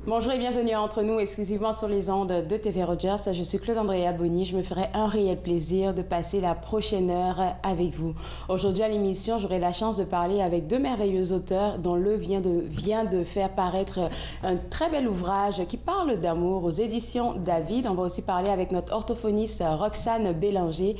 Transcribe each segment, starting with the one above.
Bonjour et bienvenue à Entre nous, exclusivement sur les ondes de TV Rogers. Je suis Claude-Andrea Bonny. Je me ferai un réel plaisir de passer la prochaine heure avec vous. Aujourd'hui à l'émission, j'aurai la chance de parler avec deux merveilleux auteurs dont l'un vient de faire paraître un très bel ouvrage qui parle d'amour aux éditions David. On va aussi parler avec notre orthophoniste Roxane Bélanger.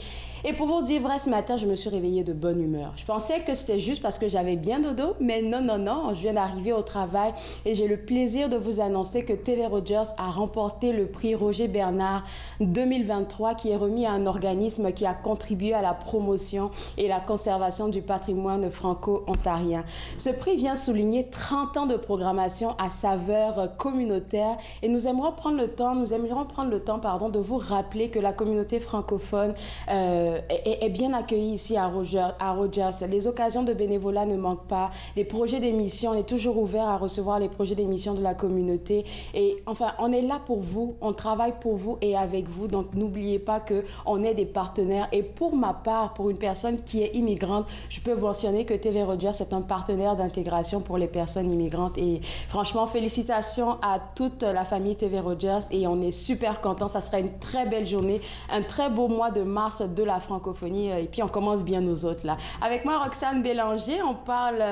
Et pour vous dire vrai, ce matin, je me suis réveillée de bonne humeur. Je pensais que c'était juste parce que j'avais bien dodo, mais non. Je viens d'arriver au travail et j'ai le plaisir de vous annoncer que TV Rogers a remporté le prix Roger Bernard 2023 qui est remis à un organisme qui a contribué à la promotion et la conservation du patrimoine franco-ontarien. Ce prix vient souligner 30 ans de programmation à saveur communautaire et nous aimerions prendre le temps, de vous rappeler que la communauté francophone est bien accueillie ici à Rogers. Les occasions de bénévolat ne manquent pas. Les projets d'émission, on est toujours ouvert à recevoir les projets d'émission de la communauté. Et enfin, on est là pour vous, on travaille pour vous et avec vous. Donc, n'oubliez pas qu'on est des partenaires. Et pour ma part, pour une personne qui est immigrante, je peux mentionner que TV Rogers est un partenaire d'intégration pour les personnes immigrantes. Et franchement, félicitations à toute la famille TV Rogers. Et on est super contents. Ça sera une très belle journée, un très beau mois de mars de la francophonie. Et puis, on commence bien nous autres là. Avec moi, Roxane Bélanger, on parle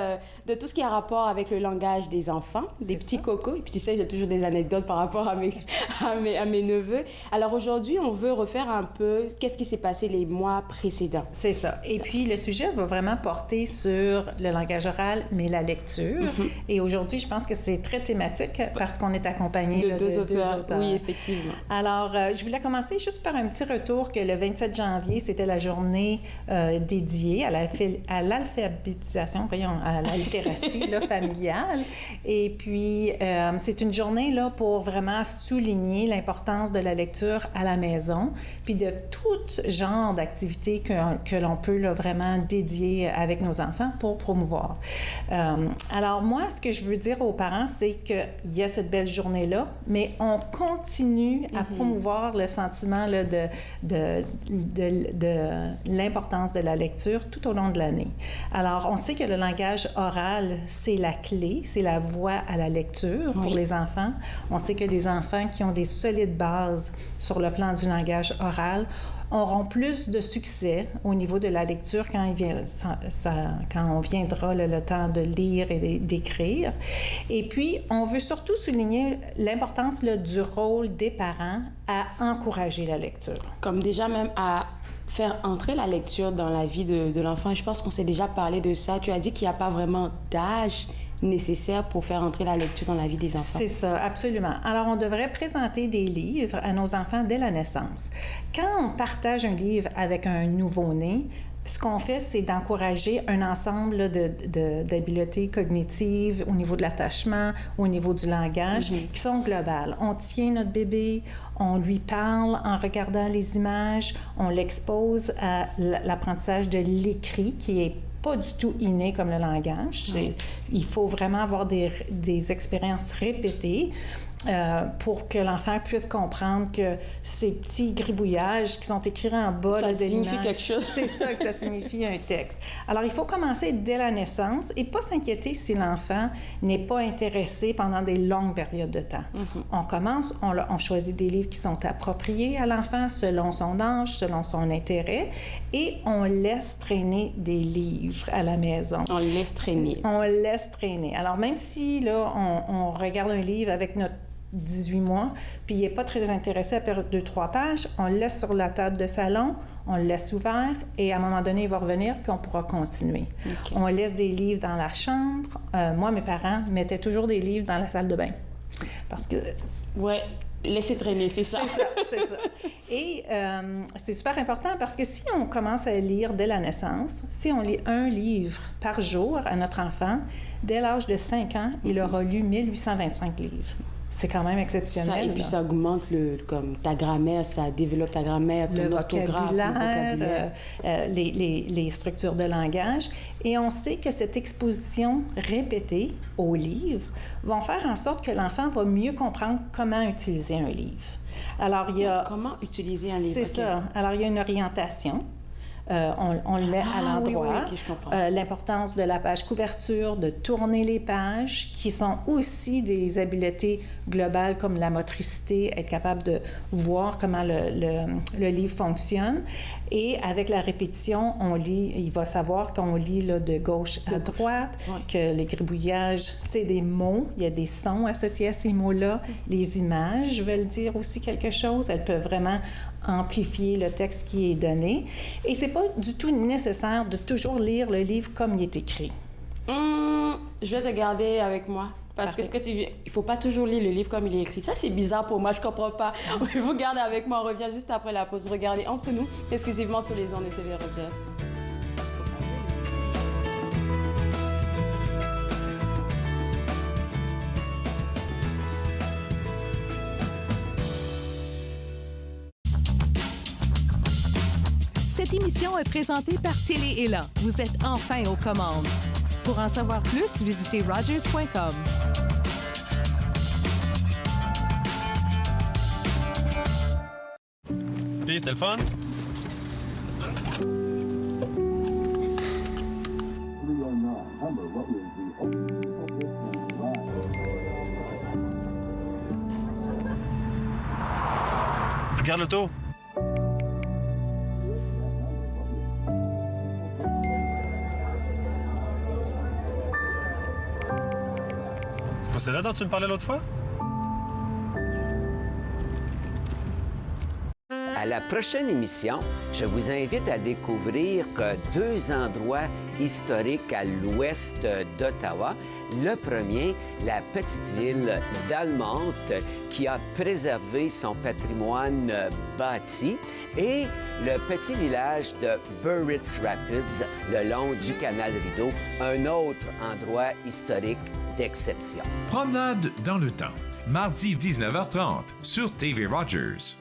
de tout ce qui a rapport avec le langage des enfants, des petits cocos. Et puis, tu sais, j'ai toujours des anecdotes par rapport à mes neveux. Alors, aujourd'hui, on veut refaire un peu qu'est-ce qui s'est passé les mois précédents. C'est ça. Et puis, le sujet va vraiment porter sur le langage oral, mais la lecture. Et aujourd'hui, je pense que c'est très thématique parce qu'on est accompagné de deux auteurs. Oui, effectivement. Alors, je voulais commencer juste par un petit retour que le 27 janvier, c'était la journée dédiée à l'alphabétisation, à la littératie familiale. Et puis, c'est une journée là, pour vraiment souligner l'importance de la lecture à la maison, puis de tout genre d'activités que l'on peut là, vraiment dédier avec nos enfants pour promouvoir. Alors, moi, ce que je veux dire aux parents, c'est qu'il y a cette belle journée-là, mais on continue à promouvoir le sentiment là, de l'importance de la lecture tout au long de l'année. Alors, on sait que le langage oral, c'est la clé, c'est la voie à la lecture pour les enfants. On sait que les enfants qui ont des solides bases sur le plan du langage oral auront plus de succès au niveau de la lecture quand on viendra le temps de lire et d'écrire. Et puis, on veut surtout souligner l'importance là, du rôle des parents à encourager la lecture. Comme déjà même à faire entrer la lecture dans la vie de l'enfant. Je pense qu'on s'est déjà parlé de ça. Tu as dit qu'il n'y a pas vraiment d'âge nécessaire pour faire entrer la lecture dans la vie des enfants. C'est ça, absolument. Alors, on devrait présenter des livres à nos enfants dès la naissance. Quand on partage un livre avec un nouveau-né, ce qu'on fait, c'est d'encourager un ensemble d'habiletés cognitives au niveau de l'attachement, au niveau du langage, qui sont globales. On tient notre bébé, on lui parle en regardant les images, on l'expose à l'apprentissage de l'écrit qui est pas du tout inné comme le langage. Il faut vraiment avoir des expériences répétées pour que l'enfant puisse comprendre que ces petits gribouillages qui sont écrits en bas ça de l'image, signifie quelque chose. C'est ça que ça signifie un texte. Alors, il faut commencer dès la naissance et pas s'inquiéter si l'enfant n'est pas intéressé pendant des longues périodes de temps. On commence, on choisit des livres qui sont appropriés à l'enfant selon son âge, selon son intérêt et on laisse traîner des livres à la maison. On laisse traîner. On laisse traîner. Alors, même si là, on regarde un livre avec notre 18 mois, puis il n'est pas très intéressé à perdre 2-3 pages, on le laisse sur la table de salon, on le laisse ouvert et à un moment donné, il va revenir puis on pourra continuer. On laisse des livres dans la chambre. Moi, mes parents mettaient toujours des livres dans la salle de bain parce que... Ouais. Laissez traîner, c'est ça. C'est ça. Et c'est super important parce que si on commence à lire dès la naissance, si on lit un livre par jour à notre enfant, dès l'âge de 5 ans, il aura lu 1825 livres. C'est quand même exceptionnel. Ça, et puis ça augmente comme ta grammaire, ça développe ta grammaire, ton orthographe, le vocabulaire. Les structures de langage. Et on sait que cette exposition répétée aux livres vont faire en sorte que l'enfant va mieux comprendre comment utiliser un livre. Alors, il y a... Comment utiliser un livre? C'est ça. Alors, il y a une orientation. on le met à l'endroit. Oui, je comprends. L'importance de la page couverture, de tourner les pages, qui sont aussi des habiletés globales comme la motricité, être capable de voir comment le livre fonctionne. Et avec la répétition, on lit, il va savoir qu'on lit là, de gauche à droite, que les gribouillages, c'est des mots, il y a des sons associés à ces mots-là. Les images veulent dire aussi quelque chose, elles peuvent vraiment amplifier le texte qui est donné. Et c'est pas du tout nécessaire de toujours lire le livre comme il est écrit. Je vais te garder avec moi. Parce que il ne faut pas toujours lire le livre comme il est écrit. Ça, c'est bizarre pour moi, je ne comprends pas. Vous gardez avec moi, on revient juste après la pause. Regardez entre nous, exclusivement sur les ondes de TV Rogers. Cette émission est présentée par Télé-Élan. Vous êtes enfin aux commandes. Pour en savoir plus, visitez rogers.com. Puis, c'était le fun? Regarde l'auto. C'est pas celle-là dont tu me parlais l'autre fois? À la prochaine émission, je vous invite à découvrir deux endroits historiques à l'ouest d'Ottawa. Le premier, la petite ville d'Allemont, qui a préservé son patrimoine bâti, et le petit village de Burritts Rapids, le long du canal Rideau, un autre endroit historique d'exception. Promenade dans le temps, mardi 19h30 sur TV Rogers.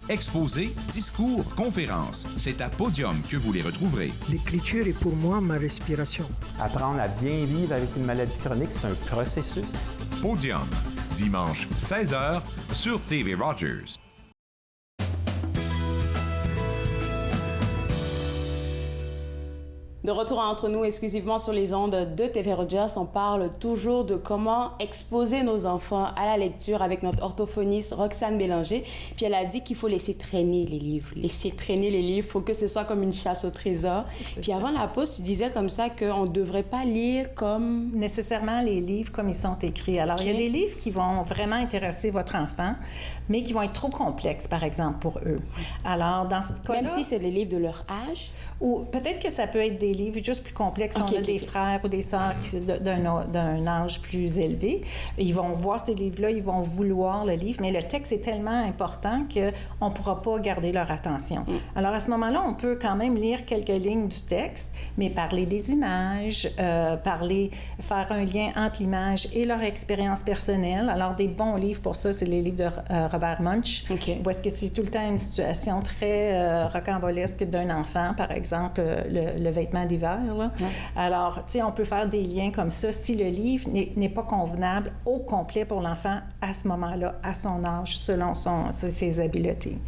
Exposés, discours, conférences, c'est à Podium que vous les retrouverez. L'écriture est pour moi ma respiration. Apprendre à bien vivre avec une maladie chronique, c'est un processus. Podium, dimanche 16h sur TV Rogers. De retour entre nous exclusivement sur les ondes de TV Rogers, on parle toujours de comment exposer nos enfants à la lecture avec notre orthophoniste Roxane Bélanger. Puis elle a dit qu'il faut laisser traîner les livres. Laisser traîner les livres, il faut que ce soit comme une chasse au trésor. Puis avant la pause, tu disais comme ça qu'on ne devrait pas lire comme... Nécessairement les livres comme ils sont écrits. Alors, il y a des livres qui vont vraiment intéresser votre enfant, mais qui vont être trop complexes, par exemple, pour eux. Alors, dans ce cas-là... Même si c'est les livres de leur âge? Ou peut-être que ça peut être des livres juste plus complexes. Si on a des frères ou des sœurs d'un âge plus élevé, ils vont voir ces livres-là, ils vont vouloir le livre, mais le texte est tellement important qu'on ne pourra pas garder leur attention. Alors, à ce moment-là, on peut quand même lire quelques lignes du texte, mais parler des images, faire un lien entre l'image et leur expérience personnelle. Alors, des bons livres pour ça, c'est les livres de Robert Munsch, où est-ce que c'est tout le temps une situation très rocambolesque d'un enfant, par exemple, le vêtement d'hiver. Là. Alors, tu sais, on peut faire des liens comme ça si le livre n'est pas convenable au complet pour l'enfant à ce moment-là, à son âge, selon ses habiletés.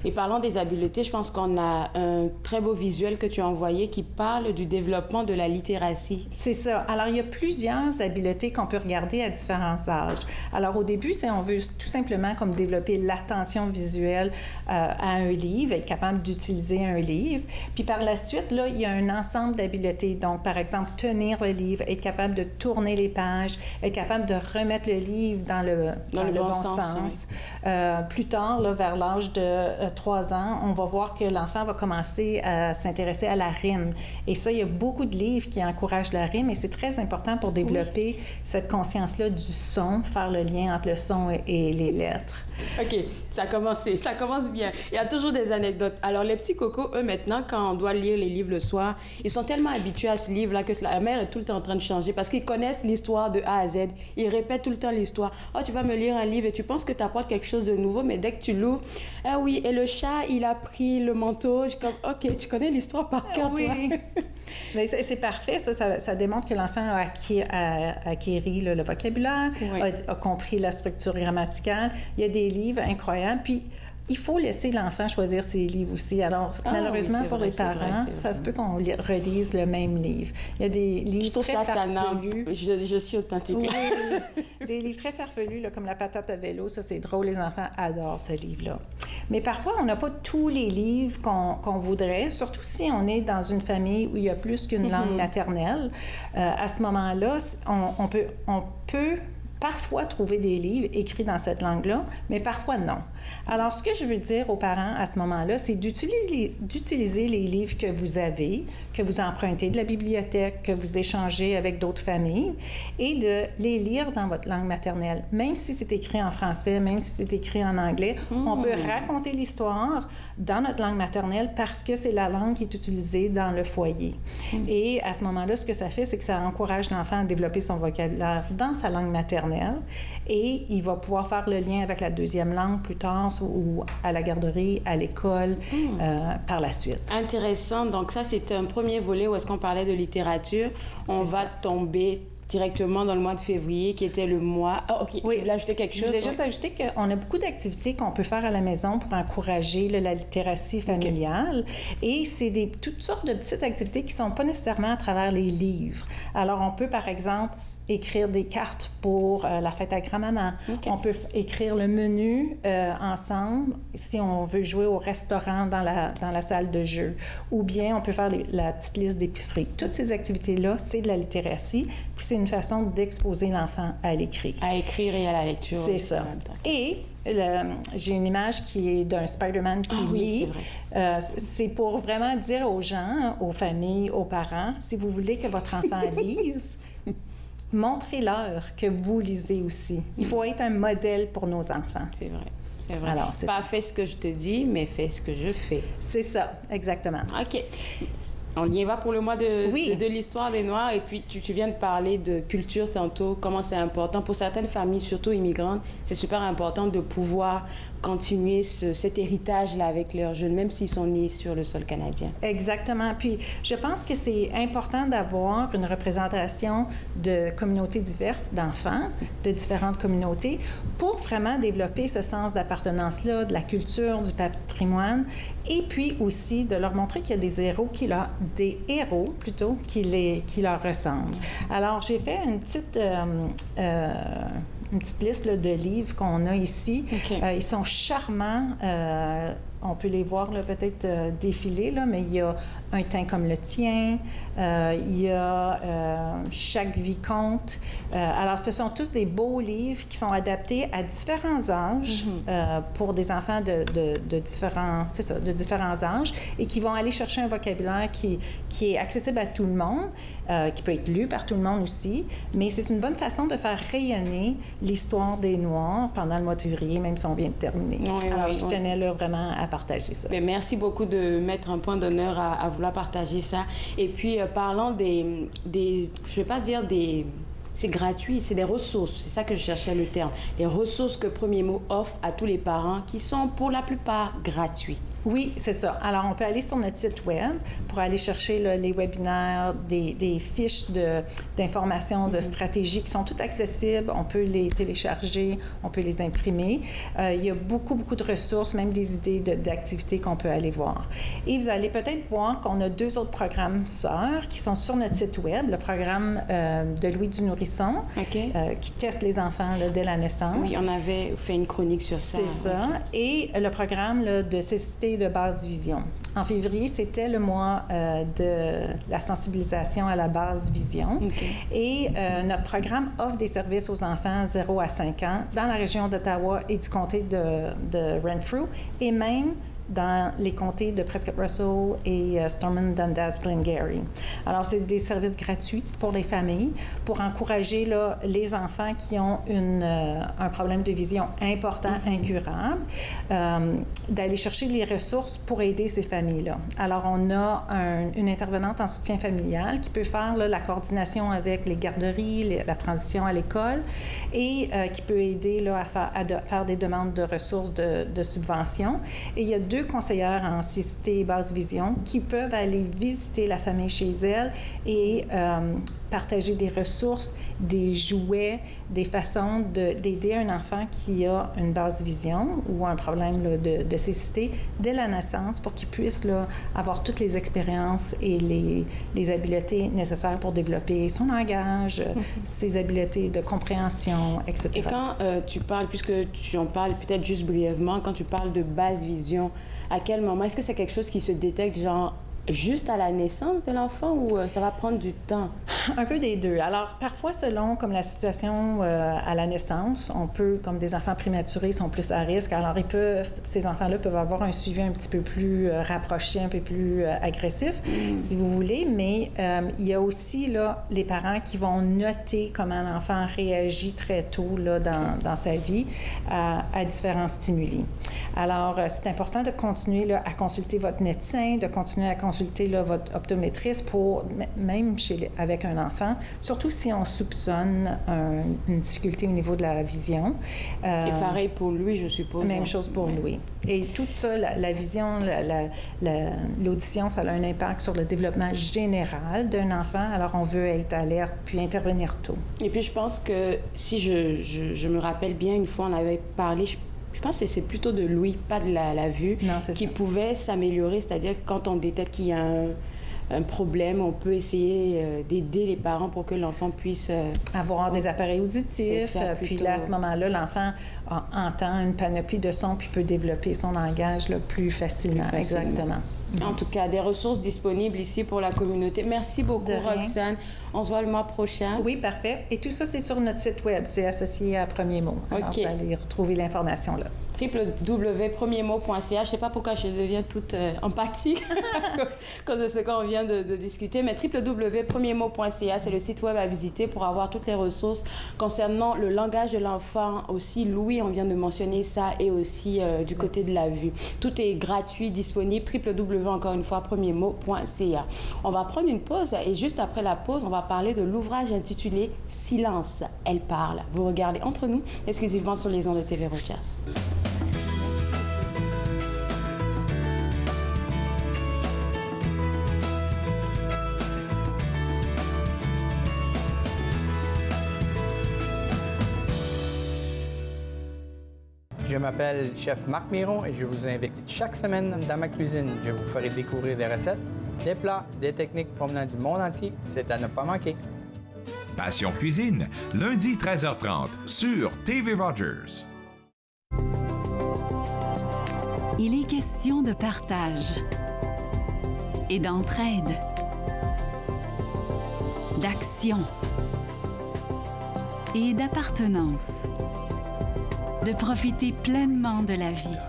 Et parlant des habiletés, je pense qu'on a un très beau visuel que tu as envoyé qui parle du développement de la littératie. C'est ça. Alors, il y a plusieurs habiletés qu'on peut regarder à différents âges. Alors, au début, on veut tout simplement comme développer l'attention visuelle à un livre, être capable d'utiliser un livre. Puis par la suite, là, il y a un ensemble d'habiletés. Donc, par exemple, tenir le livre, être capable de tourner les pages, être capable de remettre le livre dans le bon sens. Oui. Plus tard, là, vers l'âge de 3 ans, on va voir que l'enfant va commencer à s'intéresser à la rime. Et ça, il y a beaucoup de livres qui encouragent la rime et c'est très important pour développer cette conscience-là du son, faire le lien entre le son et les lettres. OK, ça commence bien. Il y a toujours des anecdotes. Alors, les petits cocos, eux, maintenant, quand on doit lire les livres le soir, ils sont tellement habitués à ce livre-là que la mère est tout le temps en train de changer parce qu'ils connaissent l'histoire de A à Z. Ils répètent tout le temps l'histoire. « Oh, tu vas me lire un livre et tu penses que tu apportes quelque chose de nouveau, mais dès que tu l'ouvres, ah oui, et le chat, il a pris le manteau. » Je suis comme, OK, tu connais l'histoire par cœur, oui. toi. Mais c'est parfait, ça démontre que l'enfant a acquéri le vocabulaire, a compris la structure grammaticale. Il y a des livres incroyables. Puis, il faut laisser l'enfant choisir ses livres aussi. Alors, malheureusement, oui, pour vrai, les parents, ça se peut qu'on relise le même livre. Il y a des livres très farfelus. Je suis authentique. Oui, des livres très farfelus, là, comme La patate à vélo. Ça, c'est drôle. Les enfants adorent ce livre-là. Mais parfois, on n'a pas tous les livres qu'on voudrait, surtout si on est dans une famille où il y a plus qu'une langue maternelle. À ce moment-là, on peut parfois trouver des livres écrits dans cette langue-là, mais parfois non. Alors, ce que je veux dire aux parents à ce moment-là, c'est d'utiliser les livres que vous avez, que vous empruntez de la bibliothèque, que vous échangez avec d'autres familles, et de les lire dans votre langue maternelle. Même si c'est écrit en français, même si c'est écrit en anglais, on peut raconter l'histoire dans notre langue maternelle parce que c'est la langue qui est utilisée dans le foyer. Et à ce moment-là, ce que ça fait, c'est que ça encourage l'enfant à développer son vocabulaire dans sa langue maternelle. Et il va pouvoir faire le lien avec la deuxième langue plus tard ou à la garderie, à l'école, par la suite. Intéressant. Donc ça, c'est un premier volet où est-ce qu'on parlait de littérature. On va tomber directement dans le mois de février, qui était le mois... Ah, OK. Oui. Tu voulais ajouter quelque chose? Je voulais juste ajouter qu'on a beaucoup d'activités qu'on peut faire à la maison pour encourager la littératie familiale. Et c'est toutes sortes de petites activités qui ne sont pas nécessairement à travers les livres. Alors, on peut, par exemple, écrire des cartes pour la fête à grand-maman. On peut écrire le menu ensemble si on veut jouer au restaurant dans la salle de jeu. Ou bien on peut faire la petite liste d'épicerie. Toutes ces activités-là, c'est de la littératie, puis c'est une façon d'exposer l'enfant à l'écrit. À écrire et à la lecture. C'est ça. Et j'ai une image qui est d'un Spider-Man qui lit. C'est pour vraiment dire aux gens, aux familles, aux parents, si vous voulez que votre enfant lise, montrez-leur que vous lisez aussi. Il faut être un modèle pour nos enfants. C'est vrai. C'est vrai. Alors, pas fais ce que je te dis, mais fais ce que je fais. C'est ça, exactement. OK. On y va pour le mois de l'histoire des Noirs. Et puis, tu viens de parler de culture tantôt, comment c'est important. Pour certaines familles, surtout immigrantes, c'est super important de pouvoir continuer cet héritage-là avec leurs jeunes, même s'ils sont nés sur le sol canadien. Exactement. Puis, je pense que c'est important d'avoir une représentation de communautés diverses, d'enfants de différentes communautés, pour vraiment développer ce sens d'appartenance-là, de la culture, du patrimoine, et puis aussi de leur montrer qu'il y a des héros qui leur ressemblent. Alors, j'ai fait une petite liste là, de livres qu'on a ici. Okay. Ils sont charmants. On peut les voir peut-être défiler, là, mais il y a Un teint comme le tien, il y a Chaque vie compte. Alors, ce sont tous des beaux livres qui sont adaptés à différents âges pour des enfants de différents âges et qui vont aller chercher un vocabulaire qui est accessible à tout le monde, qui peut être lu par tout le monde aussi, mais c'est une bonne façon de faire rayonner l'histoire des Noirs pendant le mois de février, même si on vient de terminer. Alors, je tenais là vraiment à partager ça. Bien, merci beaucoup de mettre un point d'honneur à vouloir partager ça. Et puis, parlant des je vais pas dire des... C'est gratuit, c'est des ressources. C'est ça que je cherchais le terme. Les ressources que Premier Mot offre à tous les parents qui sont pour la plupart gratuits. Oui, c'est ça. Alors, on peut aller sur notre site Web pour aller chercher là, les webinaires, des fiches d'informations, de stratégies qui sont toutes accessibles. On peut les télécharger, on peut les imprimer. Il y a beaucoup, beaucoup de ressources, même des idées d'activités qu'on peut aller voir. Et vous allez peut-être voir qu'on a 2 autres programmes sœurs qui sont sur notre site Web. Le programme de Louis du Nourrisson, qui teste les enfants là, dès la naissance. Oui, on avait fait une chronique sur ça. C'est ça. Et le programme là, de cécité de basse vision. En février, c'était le mois de la sensibilisation à la basse vision. Et notre programme offre des services aux enfants 0 à 5 ans dans la région d'Ottawa et du comté de Renfrew et même dans les comtés de Prescott-Russell et Stormont, Dundas, Glengarry. Alors, c'est des services gratuits pour les familles pour encourager là, les enfants qui ont un problème de vision important, incurable, d'aller chercher les ressources pour aider ces familles-là. Alors, on a une intervenante en soutien familial qui peut faire là, la coordination avec les garderies, la transition à l'école et qui peut aider là, à faire des demandes de ressources de subvention. Et il y a 2 conseillères en cécité et basse vision qui peuvent aller visiter la famille chez elle et partager des ressources, des jouets, des façons d'aider un enfant qui a une basse vision ou un problème là, de cécité dès la naissance pour qu'il puisse là, avoir toutes les expériences et les habiletés nécessaires pour développer son langage, ses habiletés de compréhension, etc. Et quand tu parles, puisque tu en parles peut-être juste brièvement, quand tu parles de basse vision, à quel moment? Est-ce que c'est quelque chose qui se détecte genre juste à la naissance de l'enfant ou ça va prendre du temps? Un peu des deux. Alors, parfois, selon comme la situation à la naissance, on peut, comme des enfants prématurés sont plus à risque, alors ces enfants-là peuvent avoir un suivi un petit peu plus rapproché, un peu plus agressif, si vous voulez, mais il y a aussi là, les parents qui vont noter comment l'enfant réagit très tôt là, dans sa vie à différents stimuli. Alors, c'est important de continuer là, à consulter votre médecin, de continuer à consulter là, votre optométriste pour, même avec un enfant, surtout si on soupçonne une difficulté au niveau de la vision. Et pareil pour lui, je suppose. Même chose pour lui. Et tout ça, la vision, l'audition, ça a un impact sur le développement général d'un enfant. Alors, on veut être alerte puis intervenir tôt. Et puis, je pense que si je me rappelle bien, une fois, on avait parlé, je pense que c'est plutôt de l'ouïe, pas de la vue, qui pouvait s'améliorer. C'est-à-dire que quand on détecte qu'il y a un problème, on peut essayer d'aider les parents pour que l'enfant puisse... avoir des appareils auditifs. Ça, puis là, à ce moment-là, l'enfant entend une panoplie de sons puis peut développer son langage là, plus facilement. Exactement. En tout cas, des ressources disponibles ici pour la communauté. Merci beaucoup, Roxane. On se voit le mois prochain. Oui, parfait. Et tout ça, c'est sur notre site web. C'est associé à Premier Mot. Alors, vous allez retrouver l'information là. www.premiermot.ca. Je ne sais pas pourquoi je deviens toute empathique à cause de ce qu'on vient de discuter, mais www.premiermot.ca, c'est le site web à visiter pour avoir toutes les ressources concernant le langage de l'enfant. Aussi, Louis, on vient de mentionner ça, et aussi du côté de la vue. Tout est gratuit, disponible. Encore une fois, premiermot.ca. On va prendre une pause et juste après la pause, on va parler de l'ouvrage intitulé « Silence, elle parle ». Vous regardez Entre nous, exclusivement sur les ondes de TV Rogers. Je m'appelle Chef Marc Miron et je vous invite chaque semaine dans ma cuisine. Je vous ferai découvrir des recettes, des plats, des techniques provenant du monde entier. C'est à ne pas manquer. Passion Cuisine, lundi 13h30 sur TV Rogers. Il est question de partage et d'entraide, d'action et d'appartenance. De profiter pleinement de la vie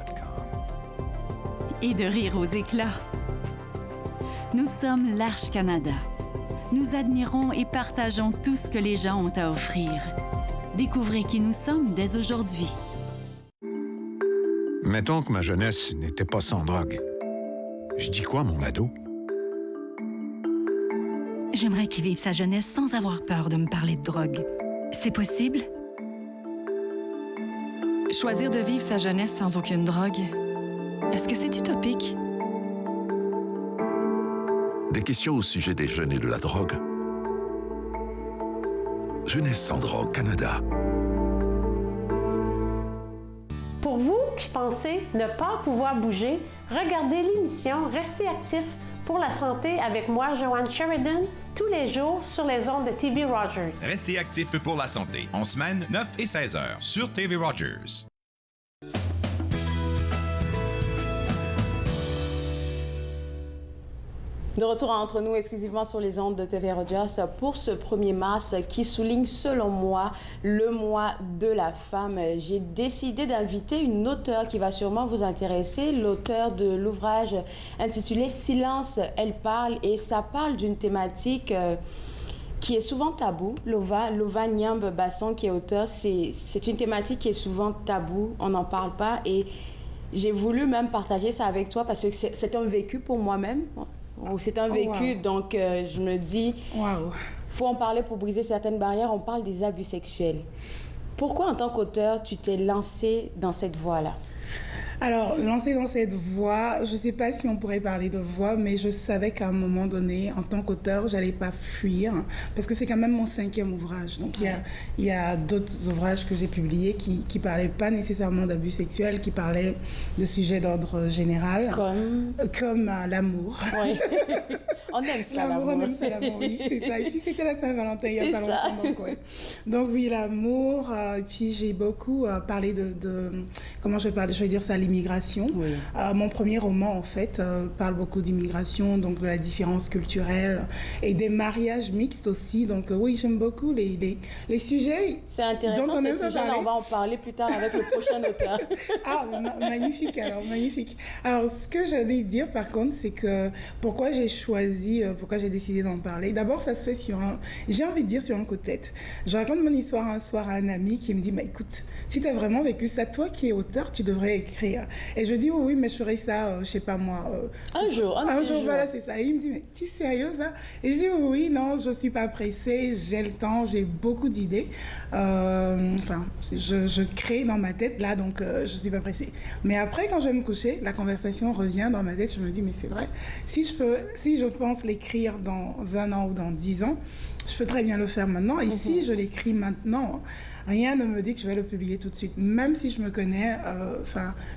et de rire aux éclats. Nous sommes l'Arche Canada. Nous admirons et partageons tout ce que les gens ont à offrir. Découvrez qui nous sommes dès aujourd'hui. Mettons que ma jeunesse n'était pas sans drogue. Je dis quoi, mon ado? J'aimerais qu'il vive sa jeunesse sans avoir peur de me parler de drogue. C'est possible? Choisir de vivre sa jeunesse sans aucune drogue, est-ce que c'est utopique? Des questions au sujet des jeunes et de la drogue. Jeunesse sans drogue Canada. Pour vous qui pensez ne pas pouvoir bouger, regardez l'émission Restez actifs pour la santé avec moi, Joanne Sheridan, tous les jours sur les ondes de TV Rogers. Restez actifs pour la santé, en semaine 9 et 16 heures sur TV Rogers. De retour Entre nous, exclusivement sur les ondes de TV Rogers pour ce 1er mars qui souligne, selon moi, le mois de la femme. J'ai décidé d'inviter une auteure qui va sûrement vous intéresser, l'auteure de l'ouvrage intitulé « Silence, elle parle » et ça parle d'une thématique qui est souvent tabou. Lova Nyambe-Basson, qui est auteur, c'est une thématique qui est souvent tabou, on n'en parle pas et j'ai voulu même partager ça avec toi parce que c'est un vécu pour moi-même. C'est un vécu, donc je me dis, faut en parler pour briser certaines barrières. On parle des abus sexuels. Pourquoi, en tant qu'auteur, tu t'es lancée dans cette voie-là? Alors, lancer dans cette voie, je ne sais pas si on pourrait parler de voie, mais je savais qu'à un moment donné, en tant qu'auteur, je n'allais pas fuir, parce que c'est quand même mon 5e ouvrage. Donc, il y a d'autres ouvrages que j'ai publiés qui ne parlaient pas nécessairement d'abus sexuels, qui parlaient de sujets d'ordre général. Comme l'amour. Oui. On aime ça, l'amour. On aime ça, l'amour, oui, c'est ça. Et puis, c'était la Saint-Valentin il n'y a pas longtemps. Donc, ouais. Donc, oui, l'amour. Et puis, j'ai beaucoup parlé de comment je vais dire ça, l'immigration. Oui. Mon premier roman, en fait, parle beaucoup d'immigration, donc de la différence culturelle et des mariages mixtes aussi. Donc, oui, j'aime beaucoup les sujets. C'est intéressant, dont on ces sujets-là, on va en parler plus tard avec le prochain auteur. Ah, magnifique alors, magnifique. Alors, ce que j'allais dire, par contre, c'est que pourquoi j'ai décidé d'en parler. D'abord, ça se fait j'ai envie de dire sur un coup de tête. Je raconte mon histoire un soir à un ami qui me dit, mais écoute, si tu as vraiment vécu ça, toi qui es auteur, tu devrais écrire. Et je dis, oui, mais je ferai ça, je sais pas moi. Un jour, voilà, c'est ça. Et il me dit, mais tu es sérieux ça? Et je dis, oui, non, je suis pas pressée, j'ai le temps, j'ai beaucoup d'idées. Je crée dans ma tête, là, donc je suis pas pressée. Mais après, quand je vais me coucher, la conversation revient dans ma tête, je me dis, mais c'est vrai, si je pense l'écrire dans 1 an ou dans 10 ans, je peux très bien le faire maintenant. Et si je l'écris maintenant, rien ne me dit que je vais le publier tout de suite. Même si je me connais,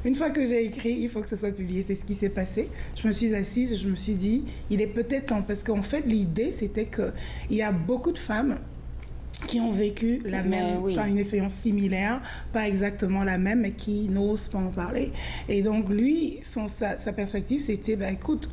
une fois que j'ai écrit, il faut que ce soit publié. C'est ce qui s'est passé. Je me suis assise et je me suis dit, il est peut-être temps. Parce qu'en fait, l'idée, c'était qu'il y a beaucoup de femmes qui ont vécu une expérience similaire, pas exactement la même, mais qui n'osent pas en parler. Et donc, lui, sa perspective, c'était, écoute,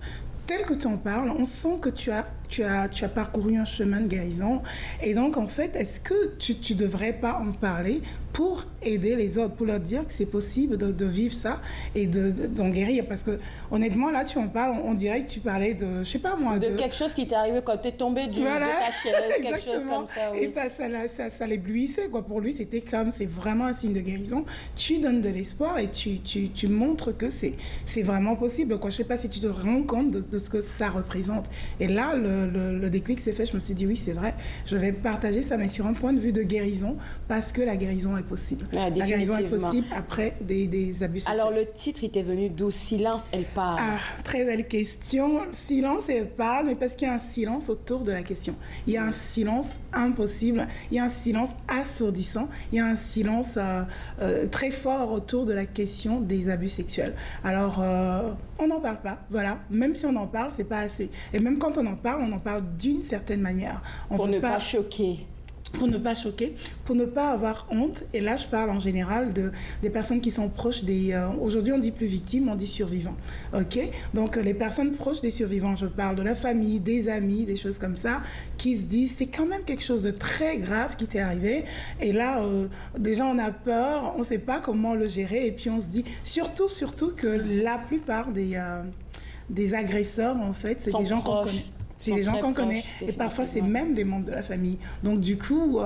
tel que tu en parles, on sent que tu as parcouru un chemin de guérison. Et donc, en fait, est-ce que tu devrais pas en parler pour aider les autres, pour leur dire que c'est possible de vivre ça et d'en guérir? Parce que, honnêtement, là, tu en parles, on dirait que tu parlais de, je sais pas moi... De quelque chose qui t'est arrivé quand tu es tombé de ta chaise, quelque chose comme ça. Oui. Et ça l'éblouissait, quoi. Pour lui, c'était comme, c'est vraiment un signe de guérison. Tu donnes de l'espoir et tu montres que c'est vraiment possible, quoi. Je sais pas si tu te rends compte de ce que ça représente. Et là, le déclic s'est fait. Je me suis dit, oui, c'est vrai, je vais partager ça, mais sur un point de vue de guérison, parce que la guérison est possible. La guérison est possible après des abus sexuels. Alors, le titre, il t'est venu d'où? Silence, elle parle. Ah, très belle question. Silence, elle parle, mais parce qu'il y a un silence autour de la question. Il y a un silence impossible, il y a un silence assourdissant, il y a un silence très fort autour de la question des abus sexuels. Alors, on n'en parle pas, voilà. Même si on en parle, c'est pas assez. Et même quand on en parle d'une certaine manière. Pour ne pas choquer. Pour ne pas choquer, pour ne pas avoir honte. Et là, je parle en général des personnes qui sont proches aujourd'hui, on dit plus victimes, on dit survivants. OK? Donc, les personnes proches des survivants, je parle de la famille, des amis, des choses comme ça, qui se disent, c'est quand même quelque chose de très grave qui t'est arrivé. Et là, déjà, on a peur, on ne sait pas comment le gérer. Et puis, on se dit, surtout que la plupart des agresseurs, en fait, c'est des gens qu'on connaît. C'est des gens qu'on connaît. Et parfois, c'est même des membres de la famille. Donc, du coup,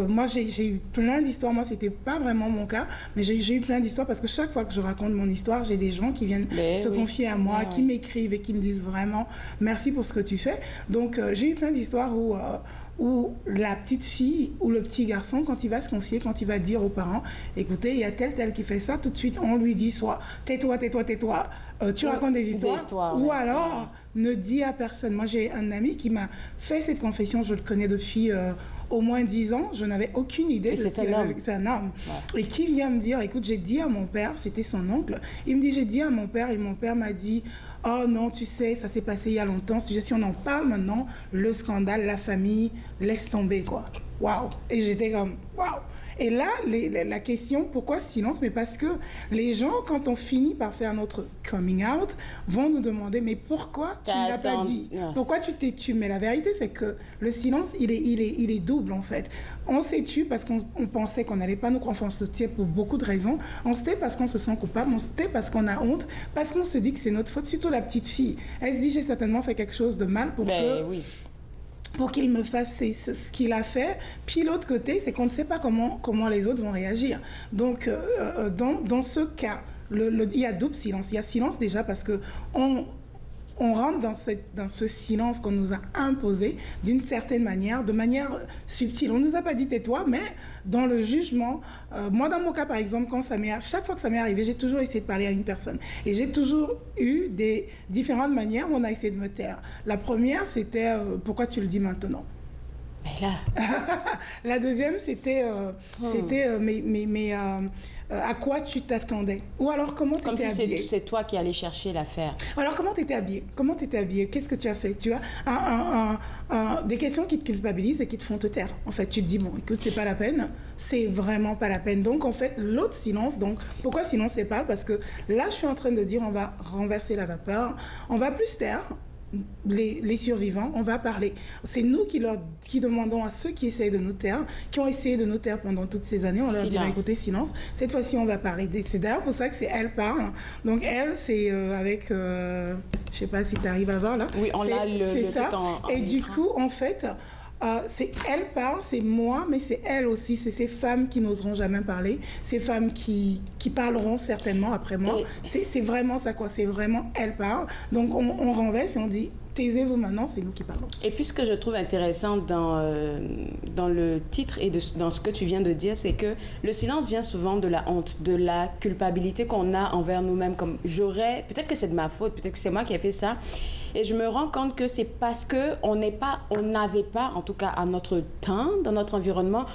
moi, j'ai eu plein d'histoires. Moi, c'était pas vraiment mon cas, mais j'ai eu plein d'histoires parce que chaque fois que je raconte mon histoire, j'ai des gens qui viennent se confier à moi, qui m'écrivent et qui me disent vraiment « merci pour ce que tu fais ». Donc, j'ai eu plein d'histoires où la petite fille ou le petit garçon, quand il va se confier, quand il va dire aux parents « écoutez, il y a tel qui fait ça », tout de suite, on lui dit soit « tais-toi, tu racontes des histoires ou alors ne dis à personne. » Moi, j'ai un ami qui m'a fait cette confession, je le connais depuis au moins 10 ans, je n'avais aucune idée de ce qu'il avait vécu. C'est un homme. Ouais. Et qui vient me dire, écoute, j'ai dit à mon père, c'était son oncle, il me dit, j'ai dit à mon père, et mon père m'a dit, oh non, tu sais, ça s'est passé il y a longtemps, si on en parle maintenant, le scandale, la famille, laisse tomber, quoi. Waouh! Et j'étais comme, waouh! Et là, la question, pourquoi silence? Mais parce que les gens, quand on finit par faire notre coming out, vont nous demander, mais pourquoi tu ne l'as pas dit? Pourquoi tu t'es tué? Mais la vérité, c'est que le silence, il est double, en fait. On s'est tué parce qu'on pensait qu'on n'allait pas nous confier, on se tient pour beaucoup de raisons. On se tait parce qu'on se sent coupable, on se tait parce qu'on a honte, parce qu'on se dit que c'est notre faute, surtout la petite fille. Elle se dit, j'ai certainement fait quelque chose de mal pour qu'il me fasse ce qu'il a fait. Puis l'autre côté, c'est qu'on ne sait pas comment les autres vont réagir. Donc, dans ce cas, il y a double silence. Il y a silence déjà parce qu'on on rentre dans ce silence qu'on nous a imposé d'une certaine manière, de manière subtile. On ne nous a pas dit tais-toi, mais dans le jugement, moi dans mon cas par exemple, chaque fois que ça m'est arrivé, j'ai toujours essayé de parler à une personne. Et j'ai toujours eu des différentes manières où on a essayé de me taire. La première, c'était pourquoi tu le dis maintenant ? Mais là... La deuxième, c'était à quoi tu t'attendais? Ou alors comment tu étais habillée? Comme si c'est toi qui allais chercher l'affaire. Alors comment tu étais habillée? Qu'est-ce que tu as fait? Tu vois, des questions qui te culpabilisent et qui te font te taire. En fait, tu te dis, bon, écoute, c'est pas la peine. C'est vraiment pas la peine. Donc, en fait, l'autre silence, donc, pourquoi silence c'est pas? Parce que là, je suis en train de dire, on va renverser la vapeur. On va plus taire. Les survivants, on va parler. C'est nous qui demandons à ceux qui essayent de nous taire, qui ont essayé de nous taire pendant toutes ces années, on leur dit, écoutez, silence, cette fois-ci on va parler. C'est d'ailleurs pour ça que c'est Elle parle. Donc Elle, c'est avec, je sais pas si tu arrives à voir là. Oui, on a le ça. Et du coup, en fait... c'est Elle parle, c'est moi, mais c'est elle aussi. C'est ces femmes qui n'oseront jamais parler, ces femmes qui parleront certainement après moi. C'est vraiment ça, quoi. C'est vraiment Elle parle. Donc, on renverse et on dit, taisez-vous maintenant, c'est nous qui parlons. Et puis, ce que je trouve intéressant dans le titre et dans ce que tu viens de dire, c'est que le silence vient souvent de la honte, de la culpabilité qu'on a envers nous-mêmes. Comme peut-être que c'est de ma faute, peut-être que c'est moi qui ai fait ça. Et je me rends compte que c'est parce qu'on n'avait pas, en tout cas à notre temps, dans notre environnement,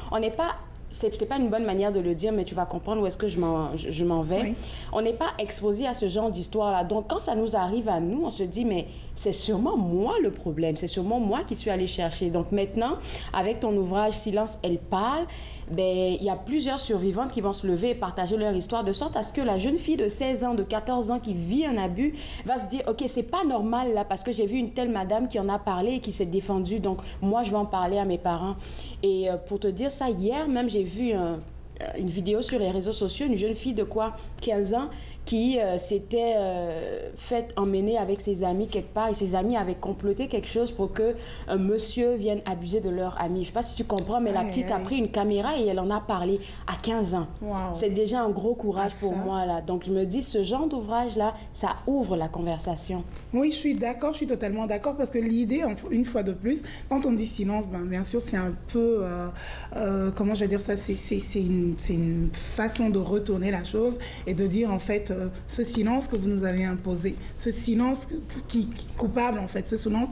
c'est pas une bonne manière de le dire, mais tu vas comprendre où est-ce que je m'en vais. Oui. On n'est pas exposé à ce genre d'histoire-là. Donc, quand ça nous arrive à nous, on se dit, mais c'est sûrement moi le problème. C'est sûrement moi qui suis allée chercher. Donc, maintenant, avec ton ouvrage « Silence, Elle parle », ben, il y a plusieurs survivantes qui vont se lever et partager leur histoire de sorte à ce que la jeune fille de 16 ans, de 14 ans qui vit un abus va se dire, OK, c'est pas normal là parce que j'ai vu une telle madame qui en a parlé et qui s'est défendue. Donc, moi, je vais en parler à mes parents. Et pour te dire ça, hier même, j'ai vu une vidéo sur les réseaux sociaux, une jeune fille de 15 ans qui s'était fait emmener avec ses amis quelque part et ses amis avaient comploté quelque chose pour qu'un monsieur vienne abuser de leur ami. Je ne sais pas si tu comprends, mais la petite a pris une caméra et elle en a parlé à 15 ans. Wow. C'est déjà un gros courage pour moi, là. Donc, je me dis, ce genre d'ouvrage-là, ça ouvre la conversation. Oui, je suis d'accord, je suis totalement d'accord parce que l'idée, une fois de plus, quand on dit silence, bien sûr, c'est un peu, comment je vais dire ça, c'est une façon de retourner la chose et de dire, en fait, ce silence que vous nous avez imposé, ce silence qui coupable en fait, ce silence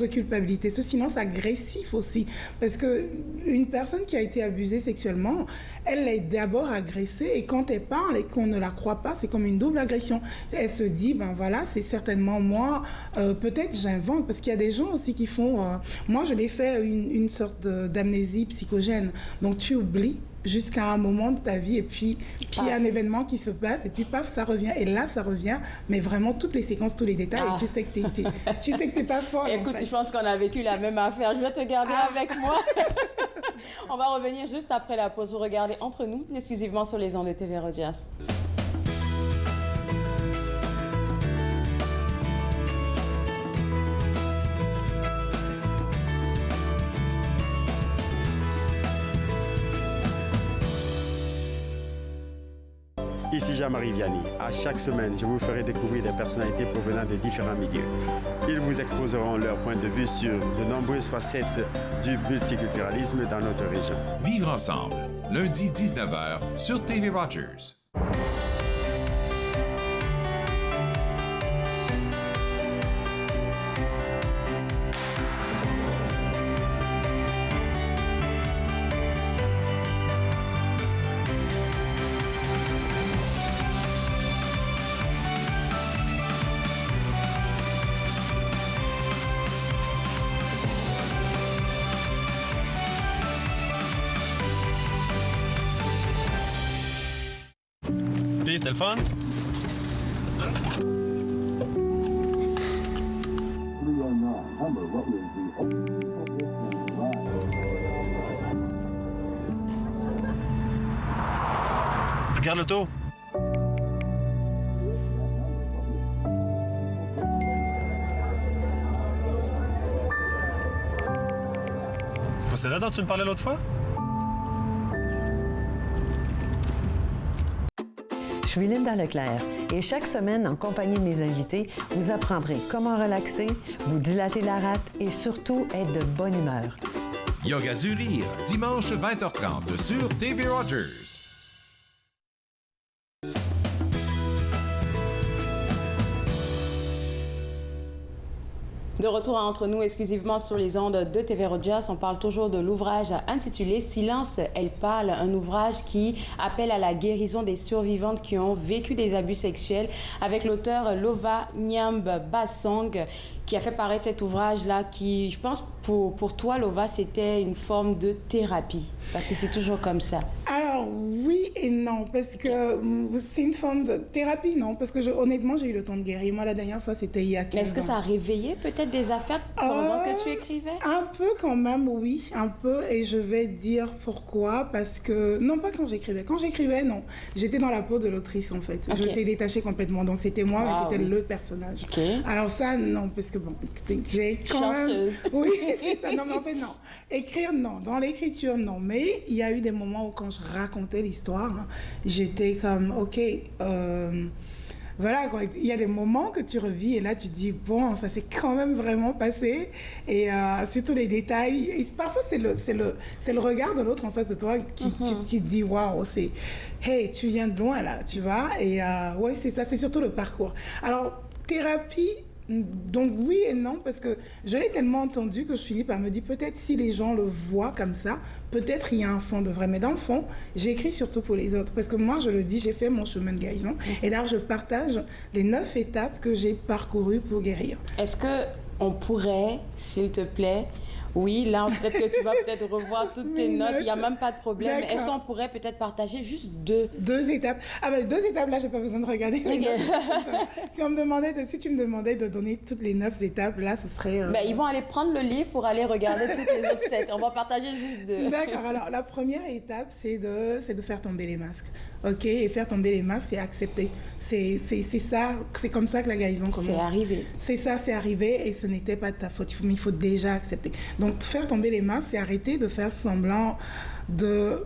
de culpabilité, ce silence agressif aussi, parce que une personne qui a été abusée sexuellement, elle est d'abord agressée et quand elle parle et qu'on ne la croit pas, c'est comme une double agression. Elle se dit, ben voilà, c'est certainement moi, peut-être j'invente, parce qu'il y a des gens aussi qui font, moi je l'ai fait une sorte d'amnésie psychogène, donc tu oublies jusqu'à un moment de ta vie et puis il y a un événement qui se passe et puis paf, ça revient et là ça revient, mais vraiment toutes les séquences, tous les détails et tu sais que t'es pas fort. Écoute, en fait. Je pense qu'on a vécu la même affaire, je vais te garder avec moi. On va revenir juste après la pause, vous regardez Entre nous, exclusivement sur les ondes de TV Rogers. Ici Jean-Marie Vianney. À chaque semaine, je vous ferai découvrir des personnalités provenant de différents milieux. Ils vous exposeront leur point de vue sur de nombreuses facettes du multiculturalisme dans notre région. Vivre ensemble, lundi 19h sur TV Rogers. C'était le fun? Regarde l'auto. C'est pas celle-là dont tu me parlais l'autre fois? Je suis Linda Leclerc Et chaque semaine, en compagnie de mes invités, vous apprendrez comment relaxer, vous dilater la rate et surtout être de bonne humeur. Yoga du rire, dimanche 20h30 sur TV Rogers. De retour entre nous exclusivement sur les ondes de TV Rogers, on parle toujours de l'ouvrage intitulé « Silence, elle parle », un ouvrage qui appelle à la guérison des survivantes qui ont vécu des abus sexuels, avec l'auteur Lova Nyamb Basong, qui a fait paraître cet ouvrage-là, qui, je pense, pour toi, Lova, c'était une forme de thérapie, parce que c'est toujours comme ça. Alors, oui et non, parce que c'est une forme de thérapie, non, parce que honnêtement, j'ai eu le temps de guérir. Moi, la dernière fois, c'était il y a 15 ans. Mais est-ce que ça a réveillé peut-être des affaires pendant que tu écrivais? Un peu quand même, oui, un peu, et je vais dire pourquoi, parce que, non, pas quand j'écrivais. Quand j'écrivais, non, j'étais dans la peau de l'autrice, en fait. Okay. Je t'ai détachée complètement, donc c'était moi, mais c'était le personnage. Okay. Alors ça, non, parce que bon, j'ai quand chanceuse. Même... Oui, c'est ça. Non, mais en fait, non. Écrire, non. Dans l'écriture, non. Mais il y a eu des moments où, quand je racontais l'histoire, hein, j'étais comme, OK, voilà, quoi. Il y a des moments que tu revis et là, tu dis, bon, ça s'est quand même vraiment passé. Et surtout les détails. Et parfois, c'est le regard de l'autre en face de toi qui dit, waouh, c'est, hey, tu viens de loin, là, tu vois. Et ouais, c'est ça. C'est surtout le parcours. Alors, thérapie, donc oui et non, parce que je l'ai tellement entendu que je finis par me dire peut-être si les gens le voient comme ça, peut-être il y a un fond de vrai. Mais dans le fond, j'écris surtout pour les autres. Parce que moi, je le dis, j'ai fait mon chemin de guérison. Et d'ailleurs, je partage les 9 étapes que j'ai parcourues pour guérir. Est-ce qu'on pourrait, s'il te plaît, oui, là, peut-être que tu vas peut-être revoir toutes tes notes, il n'y a même pas de problème. Est-ce qu'on pourrait peut-être partager juste 2 étapes? Ah ben 2 étapes, là, je n'ai pas besoin de regarder. Okay. Si tu me demandais de donner toutes les 9 étapes, là, ce serait... Ben, ils vont aller prendre le livre pour aller regarder toutes les autres 7. On va partager juste 2. D'accord. Alors, la première étape, c'est de faire tomber les masques. OK? Et faire tomber les masques, c'est accepter. C'est ça, c'est comme ça que la guérison commence. C'est arrivé. C'est ça, c'est arrivé et ce n'était pas de ta faute. Mais il faut déjà accepter. Donc, faire tomber les masques, c'est arrêter de faire semblant de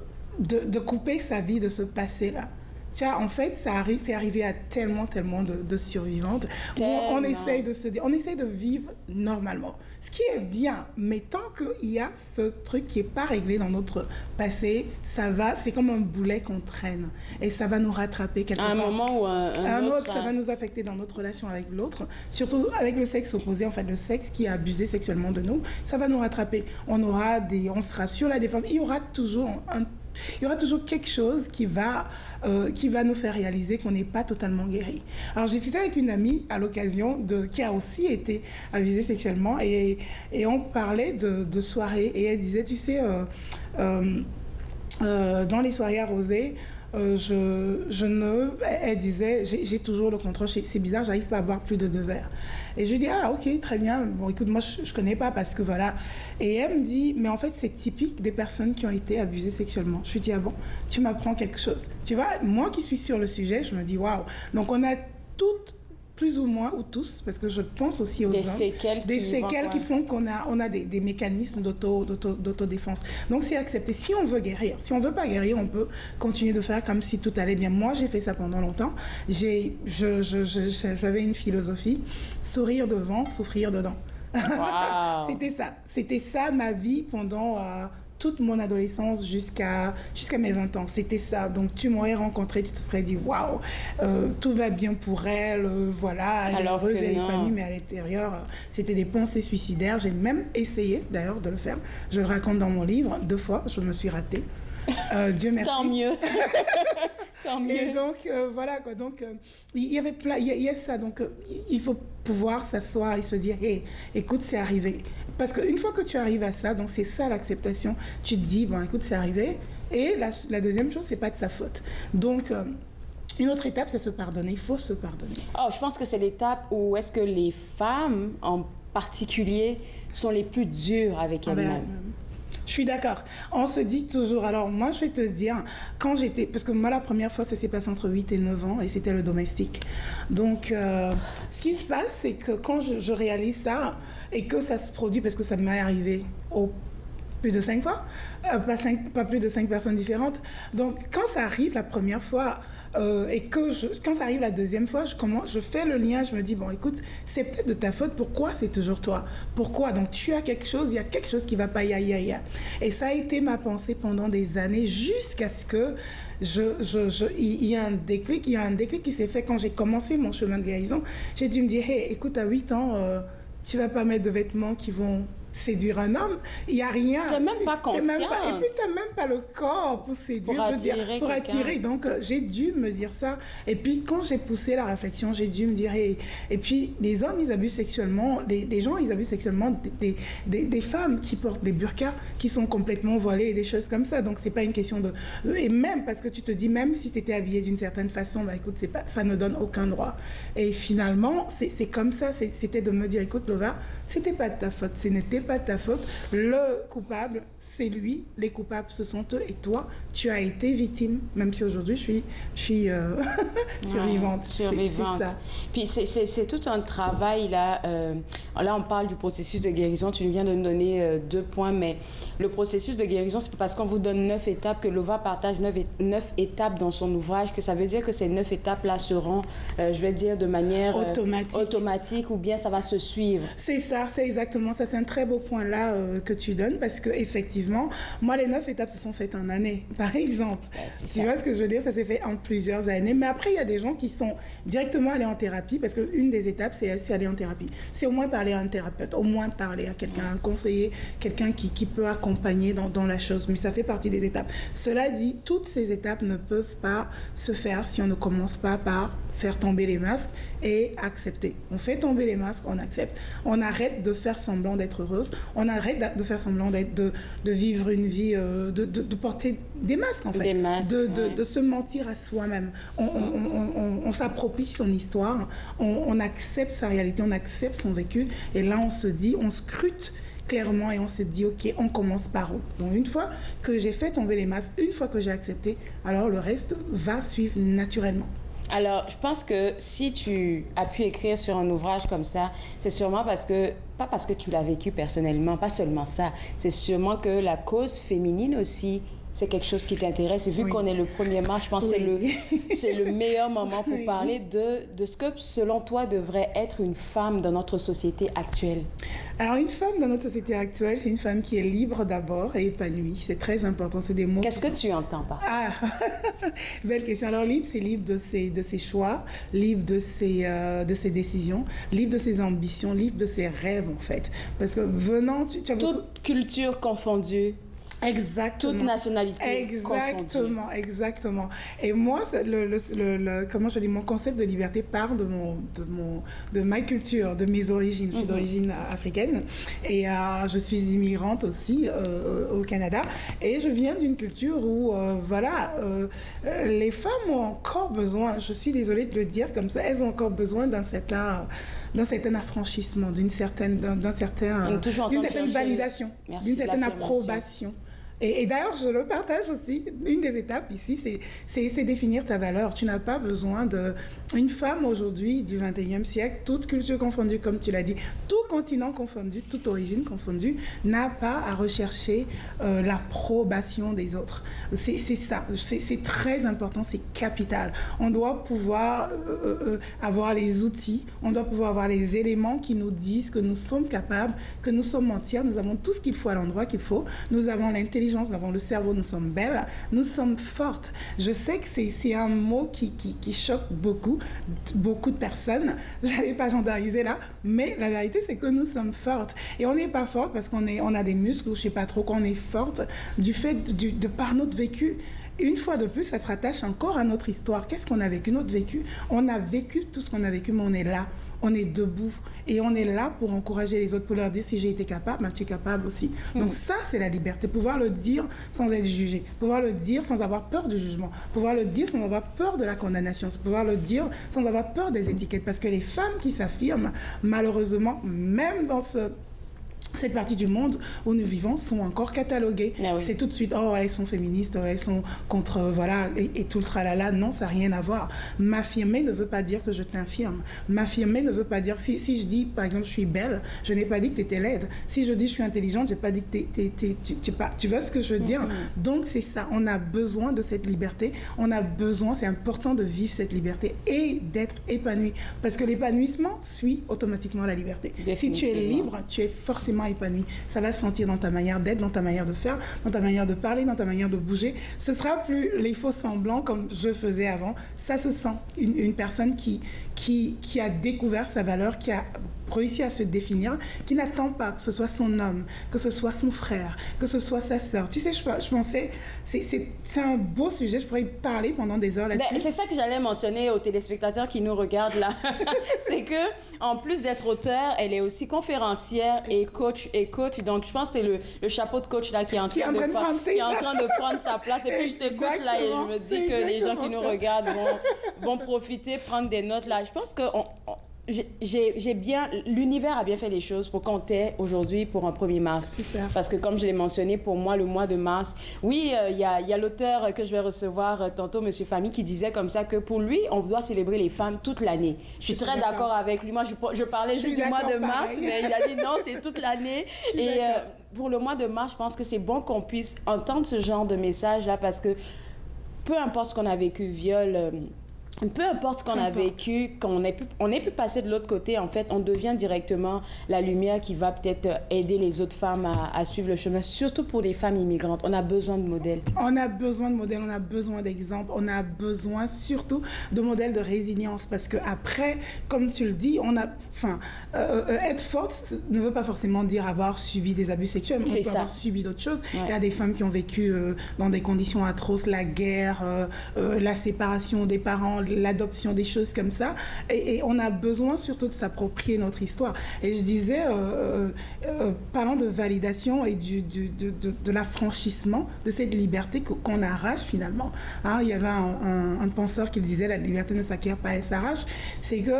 couper sa vie de ce passé-là. Tu vois, en fait, c'est arrivé à tellement de survivantes où on essaye de vivre normalement. Ce qui est bien, mais tant qu'il y a ce truc qui n'est pas réglé dans notre passé, c'est comme un boulet qu'on traîne et ça va nous rattraper quelque part. À un moment ou un autre. Ça va nous affecter dans notre relation avec l'autre, surtout avec le sexe opposé, en fait, le sexe qui a abusé sexuellement de nous, ça va nous rattraper. On sera sur la défense. Il y aura toujours quelque chose qui va nous faire réaliser qu'on n'est pas totalement guéri. Alors, j'ai discuté avec une amie à l'occasion qui a aussi été abusée sexuellement et on parlait de soirées et elle disait, tu sais, dans les soirées arrosées, elle disait, j'ai toujours le contrôle, c'est bizarre, j'arrive pas à boire plus de 2 verres. Et je lui dis, ah ok, très bien, bon écoute, moi je connais pas parce que voilà. Et elle me dit, mais en fait c'est typique des personnes qui ont été abusées sexuellement. Je lui dis, ah bon, tu m'apprends quelque chose. Tu vois, moi qui suis sur le sujet, je me dis, waouh. Donc on a toutes, plus ou moins, ou tous, parce que je pense aussi aux hommes, des séquelles qui font qu'on a des mécanismes d'autodéfense. Donc c'est accepter. Si on veut guérir, si on veut pas guérir, on peut continuer de faire comme si tout allait bien. Moi, j'ai fait ça pendant longtemps. J'avais une philosophie, sourire devant, souffrir dedans. Wow. C'était ça ma vie pendant... toute mon adolescence jusqu'à mes 20 ans. C'était ça. Donc, tu m'aurais rencontré, tu te serais dit, waouh, tout va bien pour elle, voilà, elle est heureuse, elle est épanouie, mais à l'intérieur, c'était des pensées suicidaires. J'ai même essayé, d'ailleurs, de le faire. Je le raconte dans mon livre, 2 fois, je me suis ratée. Dieu merci. Tant mieux. Tant mieux. Et donc, voilà, quoi. Donc, il y a ça. Donc, il faut pouvoir s'asseoir et se dire, hey, écoute, c'est arrivé. Parce qu'une fois que tu arrives à ça, donc c'est ça l'acceptation, tu te dis, bon, écoute, c'est arrivé. Et la deuxième chose, c'est pas de sa faute. Donc, une autre étape, c'est se pardonner. Il faut se pardonner. Oh, je pense que c'est l'étape où est-ce que les femmes, en particulier, sont les plus dures avec elles-mêmes. Je suis d'accord. On se dit toujours... Alors, moi, je vais te dire, quand j'étais... Parce que moi, la première fois, ça s'est passé entre 8 et 9 ans, et c'était le domestique. Donc, ce qui se passe, c'est que quand je réalise ça, et que ça se produit, parce que ça m'est arrivé plus de 5 fois, pas plus de 5 personnes différentes. Donc, quand ça arrive la première fois, quand ça arrive la deuxième fois, je fais le lien, je me dis, bon, écoute, c'est peut-être de ta faute, pourquoi c'est toujours toi? Pourquoi? Donc, tu as quelque chose, il y a quelque chose qui va pas, Et ça a été ma pensée pendant des années, jusqu'à ce que il y a un déclic qui s'est fait quand j'ai commencé mon chemin de guérison. J'ai dû me dire, hey, écoute, à 8 ans, tu vas pas mettre de vêtements qui vont séduire un homme, il n'y a rien. Tu n'es même pas consciente. Et puis, tu n'as même pas le corps pour séduire, pour attirer. Donc, j'ai dû me dire ça. Et puis, quand j'ai poussé la réflexion, j'ai dû me dire... Et puis, les hommes, ils abusent sexuellement. Les gens, ils abusent sexuellement des femmes qui portent des burqas, qui sont complètement voilées et des choses comme ça. Donc, c'est pas une question de... Et même parce que tu te dis, même si tu étais habillée d'une certaine façon, bah, écoute, ça ne donne aucun droit. Et finalement, c'est comme ça. C'était de me dire, écoute, Lova, c'était pas de ta faute. Ce n'était pas de ta faute. Le coupable, c'est lui. Les coupables, ce sont eux. Et toi, tu as été victime. Même si aujourd'hui, je suis survivante. Survivante. C'est ça. Puis c'est tout un travail là. Là, on parle du processus de guérison. Tu viens de nous donner 2 points, mais le processus de guérison, c'est parce qu'on vous donne 9 étapes, que Lova partage 9 étapes dans son ouvrage, que ça veut dire que ces 9 étapes-là seront, je vais dire, de manière automatique, ou bien ça va se suivre. C'est ça, c'est exactement ça. C'est un très beau point là que tu donnes, parce que effectivement, moi, les 9 étapes se sont faites en années, par exemple. Tu vois ce que je veux dire? Ça s'est fait en plusieurs années. Mais après, il y a des gens qui sont directement allés en thérapie, parce qu'une des étapes, c'est aller en thérapie. C'est au moins parler à un thérapeute, au moins parler à quelqu'un, un conseiller, quelqu'un qui peut accompagner dans la chose. Mais ça fait partie des étapes. Cela dit, toutes ces étapes ne peuvent pas se faire si on ne commence pas par faire tomber les masques et accepter. On fait tomber les masques, on accepte. On arrête de faire semblant d'être heureuse, on arrête de faire semblant de vivre une vie, de porter des masques en fait. Des masques, de se mentir à soi-même. On s'approprie son histoire, on accepte sa réalité, on accepte son vécu, et là on se dit, on scrute clairement et on se dit, ok, on commence par où? Donc une fois que j'ai fait tomber les masques, une fois que j'ai accepté, alors le reste va suivre naturellement. Alors, je pense que si tu as pu écrire sur un ouvrage comme ça, c'est sûrement pas parce que tu l'as vécu personnellement, pas seulement ça, c'est sûrement que la cause féminine aussi, c'est quelque chose qui t'intéresse. Et vu qu'on est le 1er mars, je pense que c'est le meilleur moment pour parler de ce que, selon toi, devrait être une femme dans notre société actuelle. Alors, une femme dans notre société actuelle, c'est une femme qui est libre d'abord et épanouie. C'est très important, c'est des mots... Qu'est-ce que tu entends par ça? Belle question. Alors, libre, c'est libre de ses choix, libre de ses décisions, libre de ses ambitions, libre de ses rêves, en fait. Parce que venant... Toute culture confondue. Exactement. Toute nationalité. Exactement. Et moi, comment je dis, mon concept de liberté part de ma culture, de mes origines. Je suis d'origine africaine et je suis immigrante aussi au Canada. Et je viens d'une culture où, les femmes ont encore besoin, je suis désolée de le dire comme ça, elles ont encore besoin d'un certain affranchissement, d'une certaine validation, d'une certaine approbation. Et d'ailleurs, je le partage aussi. Une des étapes ici, c'est définir ta valeur. Tu n'as pas besoin une femme aujourd'hui du 21e siècle, toute culture confondue, comme tu l'as dit, tout continent confondu, toute origine confondue, n'a pas à rechercher l'approbation des autres. C'est ça. C'est très important, c'est capital. On doit pouvoir avoir les outils, on doit pouvoir avoir les éléments qui nous disent que nous sommes capables, que nous sommes entières, nous avons tout ce qu'il faut à l'endroit qu'il faut, nous avons l'intelligence, nous avons le cerveau, nous sommes belles, nous sommes fortes. Je sais que c'est un mot qui choque beaucoup de personnes. Je n'allais pas gendarmiser là, mais la vérité, c'est que nous sommes fortes. Et on n'est pas forte parce on a des muscles ou je ne sais pas trop qu'on est forte du fait de par notre vécu. Une fois de plus, ça se rattache encore à notre histoire. Qu'est-ce qu'on a vécu? Notre vécu. On a vécu tout ce qu'on a vécu, mais on est là. On est debout et on est là pour encourager les autres, pour leur dire si j'ai été capable, tu es capable aussi. Donc ça, c'est la liberté, pouvoir le dire sans être jugé, pouvoir le dire sans avoir peur du jugement, pouvoir le dire sans avoir peur de la condamnation, pouvoir le dire sans avoir peur des étiquettes. Parce que les femmes qui s'affirment, malheureusement, même dans cette partie du monde où nous vivons sont encore cataloguées. Ah oui. C'est tout de suite, oh, elles sont féministes, elles sont contre, voilà, et tout le tralala. Non, ça n'a rien à voir. M'affirmer ne veut pas dire que je t'infirme. M'affirmer ne veut pas dire, si je dis, par exemple, je suis belle, je n'ai pas dit que tu étais laide. Si je dis je suis intelligente, je n'ai pas dit que tu vois ce que je veux dire? Donc, c'est ça. On a besoin de cette liberté. On a besoin, c'est important de vivre cette liberté et d'être épanoui. Parce que l'épanouissement suit automatiquement la liberté. Si tu es libre, tu es forcément épanoui. Ça va se sentir dans ta manière d'être, dans ta manière de faire, dans ta manière de parler, dans ta manière de bouger. Ce sera plus les faux semblants comme je faisais avant. Ça se sent. Une personne qui a découvert sa valeur, qui a réussi à se définir, qui n'attend pas que ce soit son homme, que ce soit son frère, que ce soit sa sœur. Tu sais, je pensais, c'est un beau sujet, je pourrais parler pendant des heures là-dessus. C'est ça que j'allais mentionner aux téléspectateurs qui nous regardent là. C'est que en plus d'être auteure, elle est aussi conférencière et coach. Donc, je pense que c'est le chapeau de coach là qui est en train de prendre sa place. Et puis, je t'écoute là et je me dis que les gens qui nous regardent vont profiter, prendre des notes là. Je pense que l'univers a bien fait les choses pour qu'on t'ait aujourd'hui pour un 1er mars. Super. Parce que comme je l'ai mentionné, pour moi, le mois de mars, oui, il y a l'auteur que je vais recevoir tantôt, M. Famy, qui disait comme ça que pour lui, on doit célébrer les femmes toute l'année. Je suis très d'accord avec lui. Moi, je parlais juste du mois de mars, mais il a dit non, c'est toute l'année. Et pour le mois de mars, je pense que c'est bon qu'on puisse entendre ce genre de message-là parce que peu importe ce qu'on a vécu, viol... Peu importe ce qu'on a vécu, qu'on ait pu passer de l'autre côté, en fait, on devient directement la lumière qui va peut-être aider les autres femmes à suivre le chemin, surtout pour les femmes immigrantes. On a besoin de modèles. On a besoin de modèles, on a besoin d'exemples, on a besoin surtout de modèles de résilience parce qu'après, comme tu le dis, être forte ne veut pas forcément dire avoir subi des abus sexuels, on peut avoir subi d'autres choses. Ouais. Il y a des femmes qui ont vécu dans des conditions atroces, la guerre, la séparation des parents, l'adoption, des choses comme ça. Et on a besoin surtout de s'approprier notre histoire. Et je disais, parlant de validation et de l'affranchissement de cette liberté qu'on arrache finalement. Hein, il y avait un penseur qui disait, la liberté ne s'acquiert pas, elle s'arrache. C'est que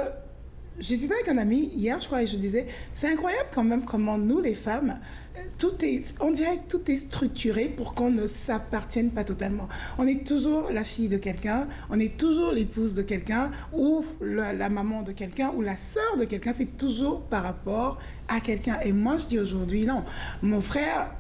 j'étais avec un ami hier, je crois, et je disais, c'est incroyable quand même comment nous, les femmes, on dirait que tout est structuré pour qu'on ne s'appartienne pas totalement. On est toujours la fille de quelqu'un, on est toujours l'épouse de quelqu'un, ou la maman de quelqu'un, ou la sœur de quelqu'un. C'est toujours par rapport à quelqu'un. Et moi, je dis aujourd'hui, non, mon frère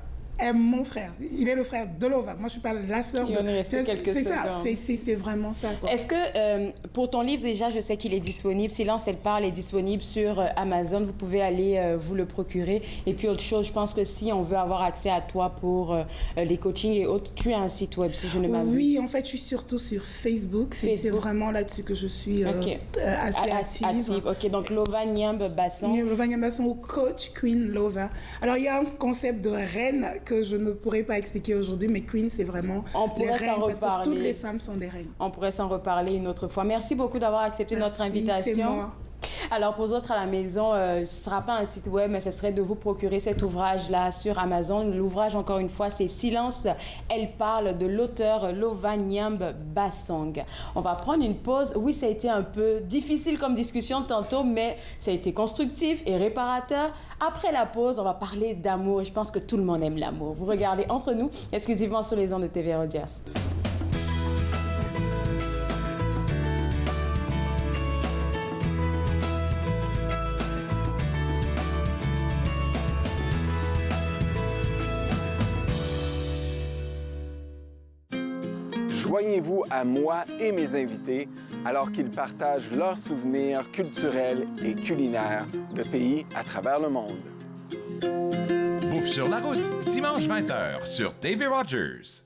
aime mon frère. Il est le frère de Lova. Moi, je suis pas la sœur de... C'est ça, c'est vraiment ça. Est-ce que pour ton livre, déjà, je sais qu'il est disponible. Silence, elle parle est disponible sur Amazon. Vous pouvez aller vous le procurer. Et puis, autre chose, je pense que si on veut avoir accès à toi pour les coachings et autres, tu as un site web, si je ne m'abuse. Oui, en fait, je suis surtout sur Facebook. C'est vraiment là-dessus que je suis assez active. OK, donc Lova Nyambe Basson. Lova Nyambe Basson ou Coach Queen Lova. Alors, il y a un concept de reine que je ne pourrais pas expliquer aujourd'hui, mais Queen, c'est vraiment les reines, parce que toutes les femmes sont des reines. On pourrait s'en reparler une autre fois. Merci beaucoup d'avoir accepté notre invitation. C'est moi. Alors, pour les autres à la maison, ce ne sera pas un site web, mais ce serait de vous procurer cet ouvrage-là sur Amazon. L'ouvrage, encore une fois, c'est Silence, elle parle de l'auteur Lova Nyambe Basong. On va prendre une pause. Oui, ça a été un peu difficile comme discussion tantôt, mais ça a été constructif et réparateur. Après la pause, on va parler d'amour. Je pense que tout le monde aime l'amour. Vous regardez Entre nous, exclusivement sur les ondes de TV Rogers. Joignez-vous à moi et mes invités alors qu'ils partagent leurs souvenirs culturels et culinaires de pays à travers le monde. Bouffe sur la route, dimanche 20h sur TV Rogers.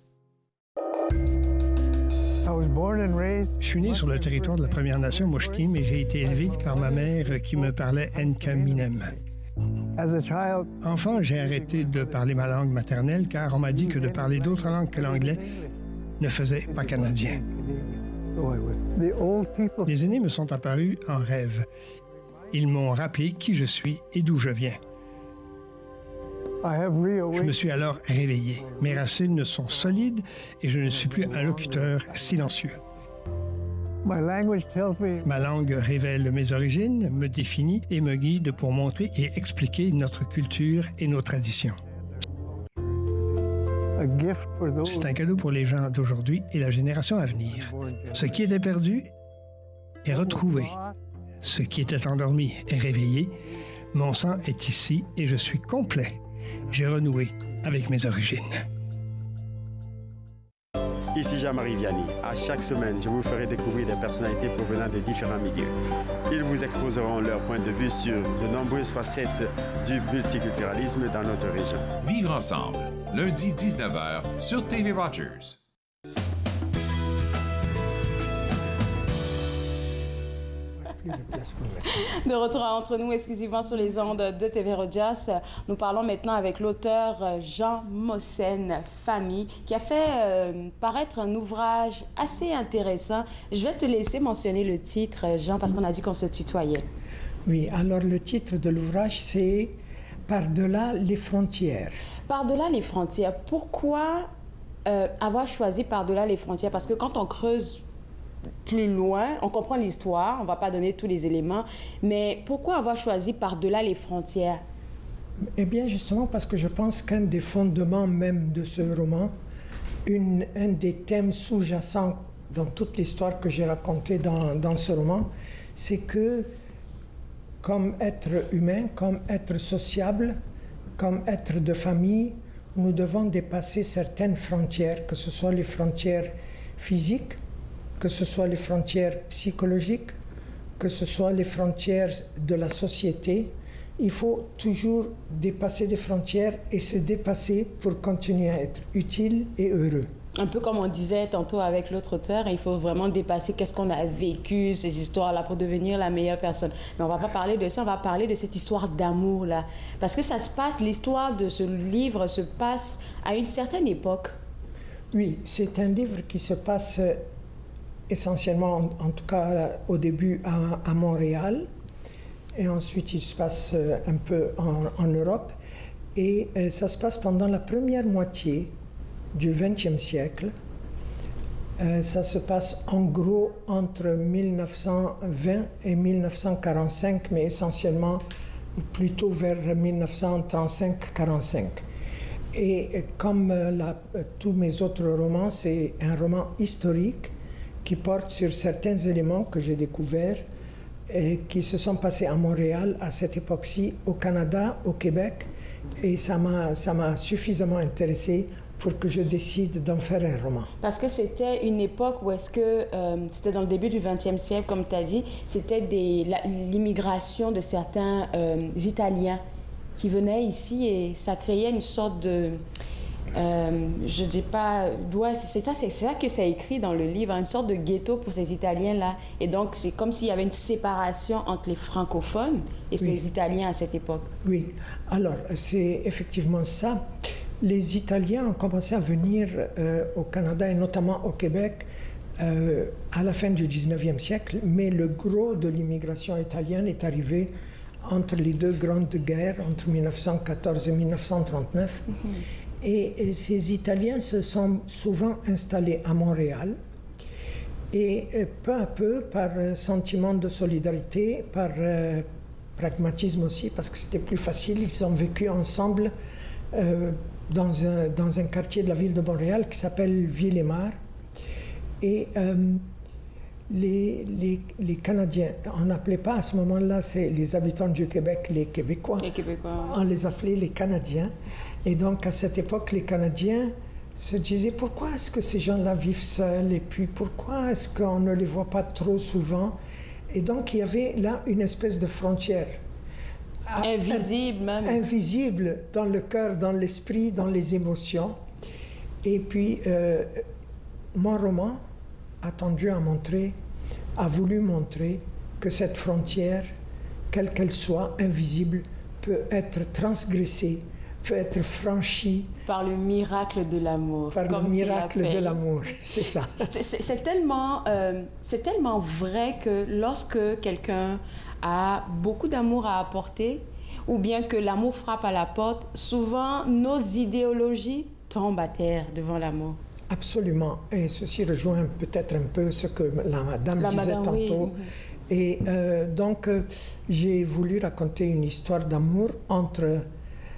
Je suis né sur le territoire de la Première Nation Musqueam et j'ai été élevé par ma mère qui me parlait Nkaminem. Enfant, j'ai arrêté de parler ma langue maternelle car on m'a dit que de parler d'autres langues que l'anglais ne faisait pas canadien. Les aînés me sont apparus en rêve. Ils m'ont rappelé qui je suis et d'où je viens. Je me suis alors réveillé. Mes racines sont solides et je ne suis plus un locuteur silencieux. Ma langue révèle mes origines, me définit et me guide pour montrer et expliquer notre culture et nos traditions. C'est un cadeau pour les gens d'aujourd'hui et la génération à venir. Ce qui était perdu est retrouvé. Ce qui était endormi est réveillé. Mon sang est ici et je suis complet. J'ai renoué avec mes origines. Ici Jean-Marie Vianney. À chaque semaine, je vous ferai découvrir des personnalités provenant de différents milieux. Ils vous exposeront leur point de vue sur de nombreuses facettes du multiculturalisme dans notre région. Vivre ensemble, lundi 19h sur TV Rogers. De retour entre nous exclusivement sur les ondes de TV Rogers, nous parlons maintenant avec l'auteur Jean Mossen Famille qui a fait paraître un ouvrage assez intéressant. Je vais te laisser mentionner le titre, Jean, parce qu'on a dit qu'on se tutoyait. Oui, alors le titre de l'ouvrage, c'est « Par-delà les frontières ». Par-delà les frontières. Pourquoi avoir choisi Par-delà les frontières? Parce que quand on creuse plus loin, on comprend l'histoire, on ne va pas donner tous les éléments, mais pourquoi avoir choisi Par-delà les frontières? Eh bien, justement, parce que je pense qu'un des fondements même de ce roman, un des thèmes sous-jacents dans toute l'histoire que j'ai racontée dans ce roman, c'est que, comme être humain, comme être sociable, comme être de famille, nous devons dépasser certaines frontières, que ce soit les frontières physiques, que ce soit les frontières psychologiques, que ce soit les frontières de la société. Il faut toujours dépasser des frontières et se dépasser pour continuer à être utile et heureux. Un peu comme on disait tantôt avec l'autre auteur, il faut vraiment dépasser qu'est-ce qu'on a vécu, ces histoires-là, pour devenir la meilleure personne. Mais on ne va pas parler de ça, on va parler de cette histoire d'amour-là. Parce que ça se passe, l'histoire de ce livre se passe à une certaine époque. Oui, c'est un livre qui se passe essentiellement, en tout cas au début, à Montréal. Et ensuite, il se passe un peu en Europe. Et ça se passe pendant la première moitié du XXe siècle. Ça se passe en gros entre 1920 et 1945, mais essentiellement plutôt vers 1935-45. Et comme tous mes autres romans, c'est un roman historique qui porte sur certains éléments que j'ai découverts et qui se sont passés à Montréal à cette époque-ci, au Canada, au Québec. Et ça m'a suffisamment intéressé pour que je décide d'en faire un roman. Parce que c'était une époque où est-ce que, c'était dans le début du 20e siècle, comme tu as dit, c'était l'immigration de certains Italiens qui venaient ici et ça créait une sorte de... je dis pas... Ouais, c'est ça que ça écrit dans le livre, une sorte de ghetto pour ces Italiens-là. Et donc, c'est comme s'il y avait une séparation entre les francophones et ces Italiens à cette époque. Oui. Alors, c'est effectivement ça. Les Italiens ont commencé à venir au Canada et notamment au Québec à la fin du 19e siècle, mais le gros de l'immigration italienne est arrivé entre les deux grandes guerres, entre 1914 et 1939. Et ces Italiens se sont souvent installés à Montréal. Et peu à peu, par sentiment de solidarité, par pragmatisme aussi, parce que c'était plus facile, ils ont vécu ensemble dans un quartier de la ville de Montréal qui s'appelle Ville-et-Mar. Et les Canadiens, on n'appelait pas à ce moment-là les habitants du Québec les Québécois. Les Québécois. On les appelait les Canadiens. Et donc, à cette époque, les Canadiens se disaient pourquoi est-ce que ces gens-là vivent seuls et puis pourquoi est-ce qu'on ne les voit pas trop souvent. Et donc, il y avait là une espèce de frontière. Invisible même. Invisible dans le cœur, dans l'esprit, dans les émotions. Et puis, mon roman a voulu montrer que cette frontière, quelle qu'elle soit, invisible, peut être transgressée, peut être franchie. Par le miracle de l'amour. Par le miracle de l'amour, c'est ça. C'est tellement vrai que lorsque quelqu'un a beaucoup d'amour à apporter, ou bien que l'amour frappe à la porte, souvent nos idéologies tombent à terre devant l'amour. Absolument. Et ceci rejoint peut-être un peu ce que la madame disait tantôt. Oui. Et donc, j'ai voulu raconter une histoire d'amour entre...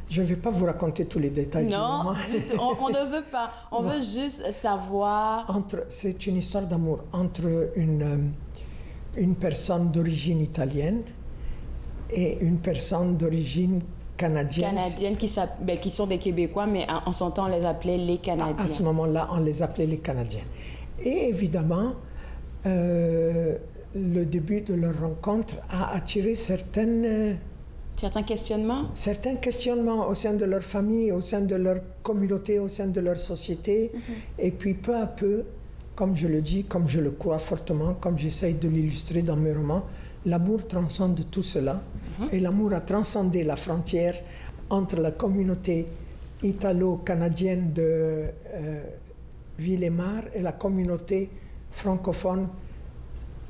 Je ne vais pas vous raconter tous les détails du moment. Non, on ne veut pas. On veut juste savoir... C'est une histoire d'amour entre une personne d'origine italienne et une personne d'origine canadienne. Canadiennes qui sont des Québécois, mais en son temps, on les appelait les Canadiens. À ce moment-là, on les appelait les Canadiens. Et évidemment, le début de leur rencontre a attiré certains questionnements? Certains questionnements au sein de leur famille, au sein de leur communauté, au sein de leur société. Et puis peu à peu, comme je le dis, comme je le crois fortement, comme j'essaye de l'illustrer dans mes romans, l'amour transcende tout cela. Et l'amour a transcendé la frontière entre la communauté italo-canadienne de Ville-et-Mar et la communauté francophone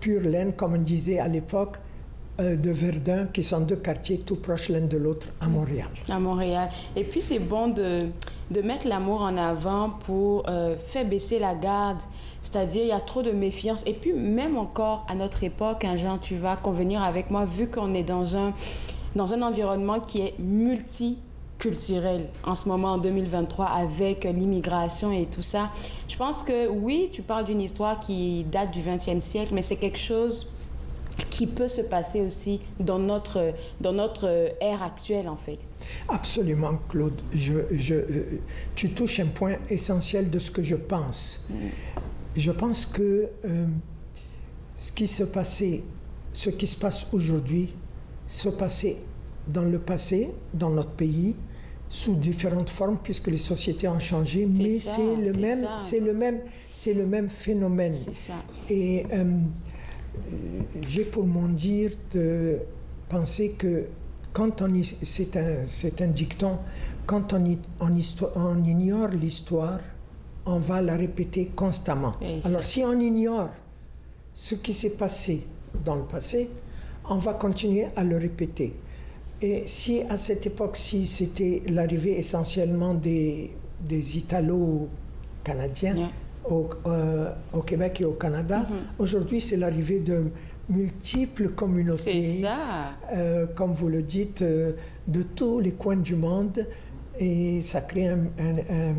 pure laine, comme on disait à l'époque, de Verdun, qui sont deux quartiers tout proches l'un de l'autre à Montréal. À Montréal. Et puis c'est bon de mettre l'amour en avant pour faire baisser la garde. C'est-à-dire, il y a trop de méfiance. Et puis même encore à notre époque, Jean, tu vas convenir avec moi, vu qu'on est dans un environnement qui est multiculturel en ce moment, en 2023, avec l'immigration et tout ça. Je pense que oui, tu parles d'une histoire qui date du 20e siècle, mais c'est quelque chose qui peut se passer aussi dans notre ère actuelle, en fait. Absolument, Claude. Tu touches un point essentiel de ce que je pense. Je pense que ce qui se passe aujourd'hui, se passait dans le passé, dans notre pays, sous différentes formes, puisque les sociétés ont changé, mais c'est le même phénomène. C'est ça. Et j'ai pour mon dire de penser que c'est un dicton, quand on ignore l'histoire, on va la répéter constamment. Alors si on ignore ce qui s'est passé dans le passé, on va continuer à le répéter. Et si à cette époque-ci, c'était l'arrivée essentiellement des Italo-Canadiens, au Québec et au Canada. Aujourd'hui, c'est l'arrivée de multiples communautés, comme vous le dites, de tous les coins du monde. Et ça crée un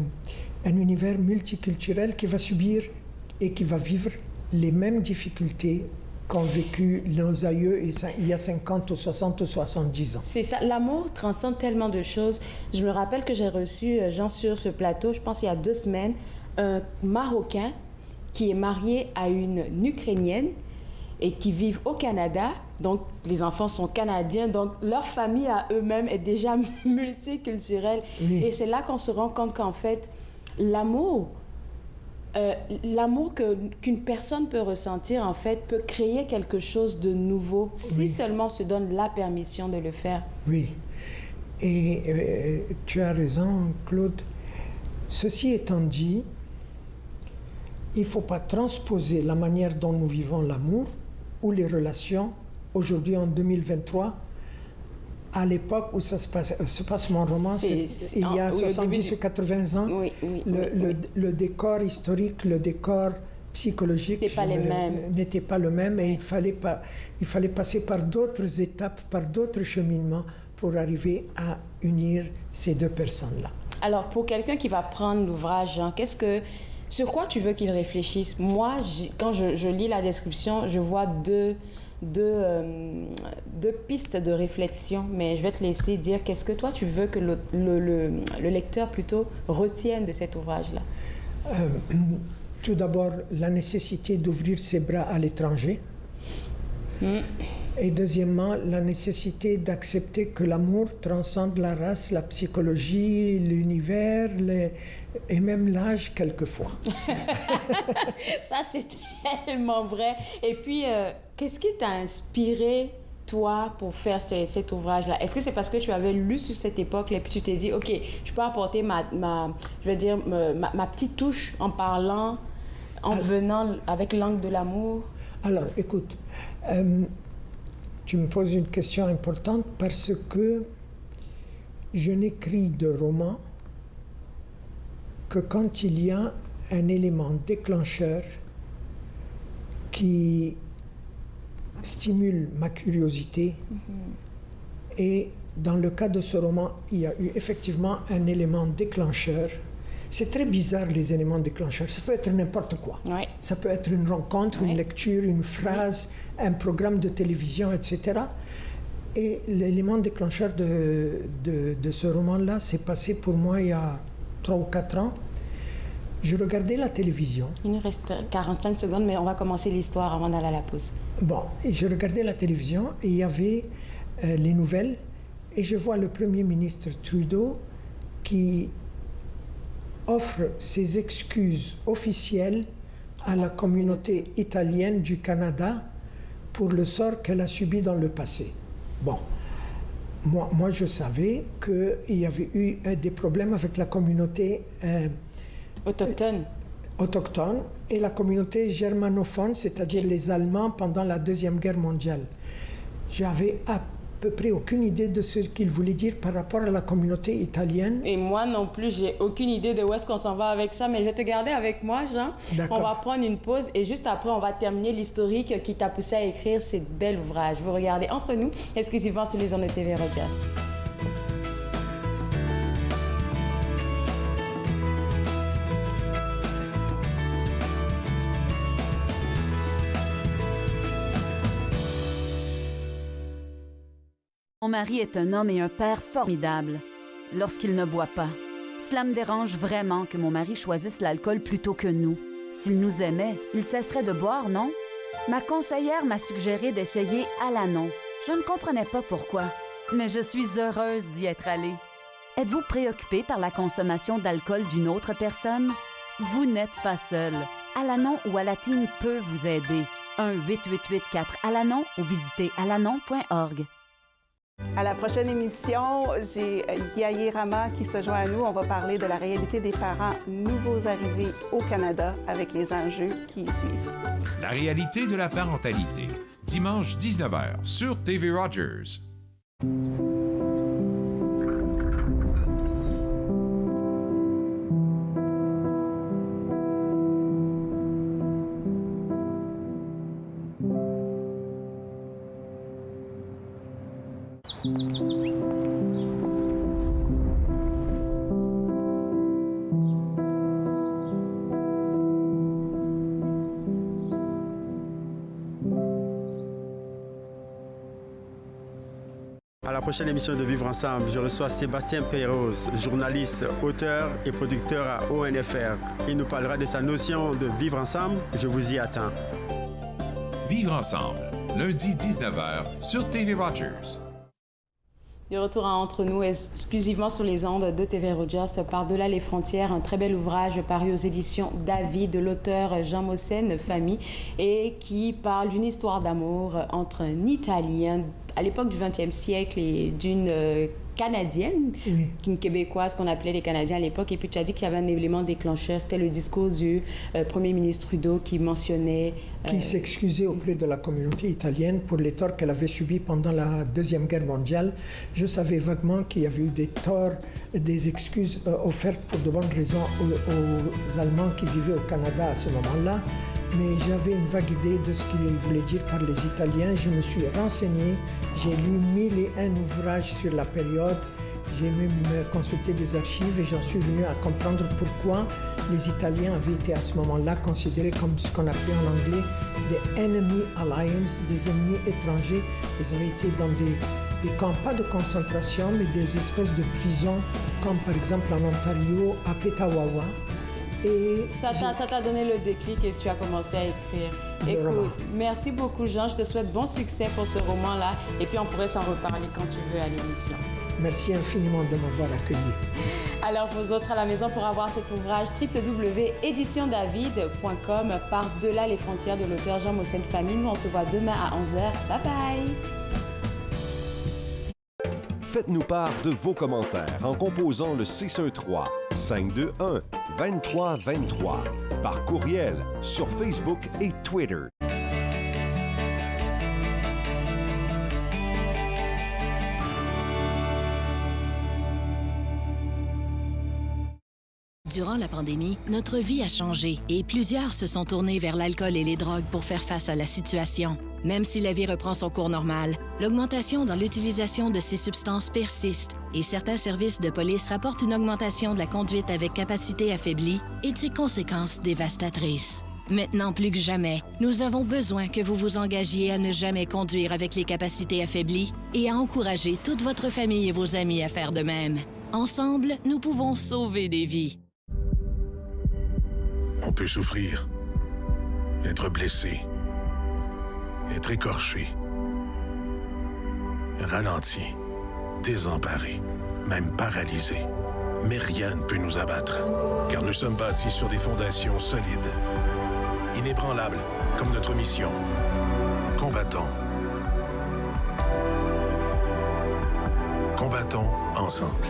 univers multiculturel qui va subir et qui va vivre les mêmes difficultés qu'ont vécu nos aïeux il y a 50 ou 60 ou 70 ans. C'est ça. L'amour transcende tellement de choses. Je me rappelle que j'ai reçu, Jean, sur ce plateau, je pense il y a 2 semaines, un Marocain qui est marié à une Ukrainienne et qui vivent au Canada. Donc, les enfants sont canadiens. Donc, leur famille à eux-mêmes est déjà multiculturelle. Oui. Et c'est là qu'on se rend compte qu'en fait, l'amour qu'une personne peut ressentir, en fait, peut créer quelque chose de nouveau si seulement on se donne la permission de le faire. Oui. Et tu as raison, Claude. Ceci étant dit, il ne faut pas transposer la manière dont nous vivons l'amour ou les relations aujourd'hui en 2023 à l'époque où ça se passe mon roman, il y a 70 ou 80 ans. Le décor historique, le décor psychologique n'était pas le même et il fallait passer par d'autres étapes, par d'autres cheminements pour arriver à unir ces deux personnes-là. Alors, pour quelqu'un qui va prendre l'ouvrage, Jean, sur quoi tu veux qu'il réfléchisse? Moi, quand je lis la description, je vois deux pistes de réflexion, mais je vais te laisser dire qu'est-ce que toi tu veux que le lecteur plutôt retienne de cet ouvrage-là. Tout d'abord, la nécessité d'ouvrir ses bras à l'étranger. Et deuxièmement, la nécessité d'accepter que l'amour transcende la race, la psychologie, l'univers et même l'âge quelquefois. Ça, c'est tellement vrai. Et puis, qu'est-ce qui t'a inspiré, toi, pour faire cet ouvrage-là? Est-ce que c'est parce que tu avais lu sur cette époque-là et puis tu t'es dit, OK, je peux apporter ma petite touche en parlant, venant avec l'angle de l'amour? Alors, écoute, tu me poses une question importante parce que je n'écris de romans que quand il y a un élément déclencheur qui stimule ma curiosité. Et dans le cas de ce roman, il y a eu effectivement un élément déclencheur. C'est très bizarre, les éléments déclencheurs. Ça peut être n'importe quoi. Oui. Ça peut être une rencontre, une lecture, une phrase, un programme de télévision, etc. Et l'élément déclencheur de ce roman-là s'est passé pour moi il y a 3 ou 4 ans. Je regardais la télévision. Il nous reste 45 secondes, mais on va commencer l'histoire avant d'aller à la pause. Bon, et je regardais la télévision et il y avait les nouvelles et je vois le Premier ministre Trudeau qui offre ses excuses officielles à la communauté italienne du Canada pour le sort qu'elle a subi dans le passé. Bon, moi je savais qu'il y avait eu des problèmes avec la communauté autochtone et la communauté germanophone, c'est-à-dire les Allemands pendant la Deuxième Guerre mondiale. J'avais à peu près aucune idée de ce qu'il voulait dire par rapport à la communauté italienne. Et moi non plus, j'ai aucune idée de où est-ce qu'on s'en va avec ça, mais je vais te garder avec moi, Jean. On va prendre une pause et juste après, on va terminer l'historique qui t'a poussé à écrire ce bel ouvrage. Vous regardez Entre nous, exclusivement sur les ondes de TV Rogers. Mon mari est un homme et un père formidable lorsqu'il ne boit pas. Cela me dérange vraiment que mon mari choisisse l'alcool plutôt que nous. S'il nous aimait, il cesserait de boire, non? Ma conseillère m'a suggéré d'essayer Alanon. Je ne comprenais pas pourquoi, mais je suis heureuse d'y être allée. Êtes-vous préoccupé par la consommation d'alcool d'une autre personne? Vous n'êtes pas seul. Alanon ou Alatine peut vous aider. 1-888-4-ALANON ou visitez alanon.org. À la prochaine émission, j'ai Yaye Rama qui se joint à nous. On va parler de la réalité des parents nouveaux arrivés au Canada avec les enjeux qui y suivent. La réalité de la parentalité. Dimanche 19h sur TV Rogers. À la prochaine émission de Vivre Ensemble, je reçois Sébastien Peyros, journaliste, auteur et producteur à ONFR. Il nous parlera de sa notion de vivre ensemble. Je vous y attends. Vivre ensemble, lundi 19h sur TV Rogers. De retour à Entre nous, exclusivement sur les ondes de TV Rogers, Par-delà les frontières, un très bel ouvrage paru aux éditions David de l'auteur Jean Mossen Famille et qui parle d'une histoire d'amour entre un Italien à l'époque du 20e siècle et d'une Canadienne, une Québécoise qu'on appelait les Canadiens à l'époque. Et puis tu as dit qu'il y avait un élément déclencheur, c'était le discours du Premier ministre Trudeau qui mentionnait... Qui s'excusait auprès de la communauté italienne pour les torts qu'elle avait subis pendant la Deuxième Guerre mondiale. Je savais vaguement qu'il y avait eu des torts, des excuses offertes pour de bonnes raisons aux Allemands qui vivaient au Canada à ce moment-là. Mais j'avais une vague idée de ce qu'il voulait dire par les Italiens. Je me suis renseigné, j'ai lu 1001 ouvrages sur la période, j'ai même consulté des archives et j'en suis venu à comprendre pourquoi les Italiens avaient été à ce moment-là considérés comme ce qu'on appelait en anglais des enemy alliance, des ennemis étrangers. Ils avaient été dans des camps, pas de concentration, mais des espèces de prisons, comme par exemple en Ontario, à Petawawa. Et ça t'a donné le déclic et tu as commencé à écrire. Écoute, merci beaucoup Jean, je te souhaite bon succès pour ce roman-là et puis on pourrait s'en reparler quand tu veux à l'émission. Merci infiniment de m'avoir accueilli. Alors vous autres à la maison, pour avoir cet ouvrage, www.éditiondavid.com, Par-delà les frontières de l'auteur Jean Mossen Famille. Nous on se voit demain à 11h. Bye bye! Faites-nous part de vos commentaires en composant le 613-521-2323 par courriel sur Facebook et Twitter. Durant la pandémie, notre vie a changé et plusieurs se sont tournés vers l'alcool et les drogues pour faire face à la situation. Même si la vie reprend son cours normal, l'augmentation dans l'utilisation de ces substances persiste et certains services de police rapportent une augmentation de la conduite avec capacité affaiblie et de ses conséquences dévastatrices. Maintenant plus que jamais, nous avons besoin que vous vous engagiez à ne jamais conduire avec les capacités affaiblies et à encourager toute votre famille et vos amis à faire de même. Ensemble, nous pouvons sauver des vies. On peut souffrir, être blessé, être écorché, ralenti, désemparé, même paralysé. Mais rien ne peut nous abattre, car nous sommes bâtis sur des fondations solides, inébranlables comme notre mission. Combattons. Combattons ensemble.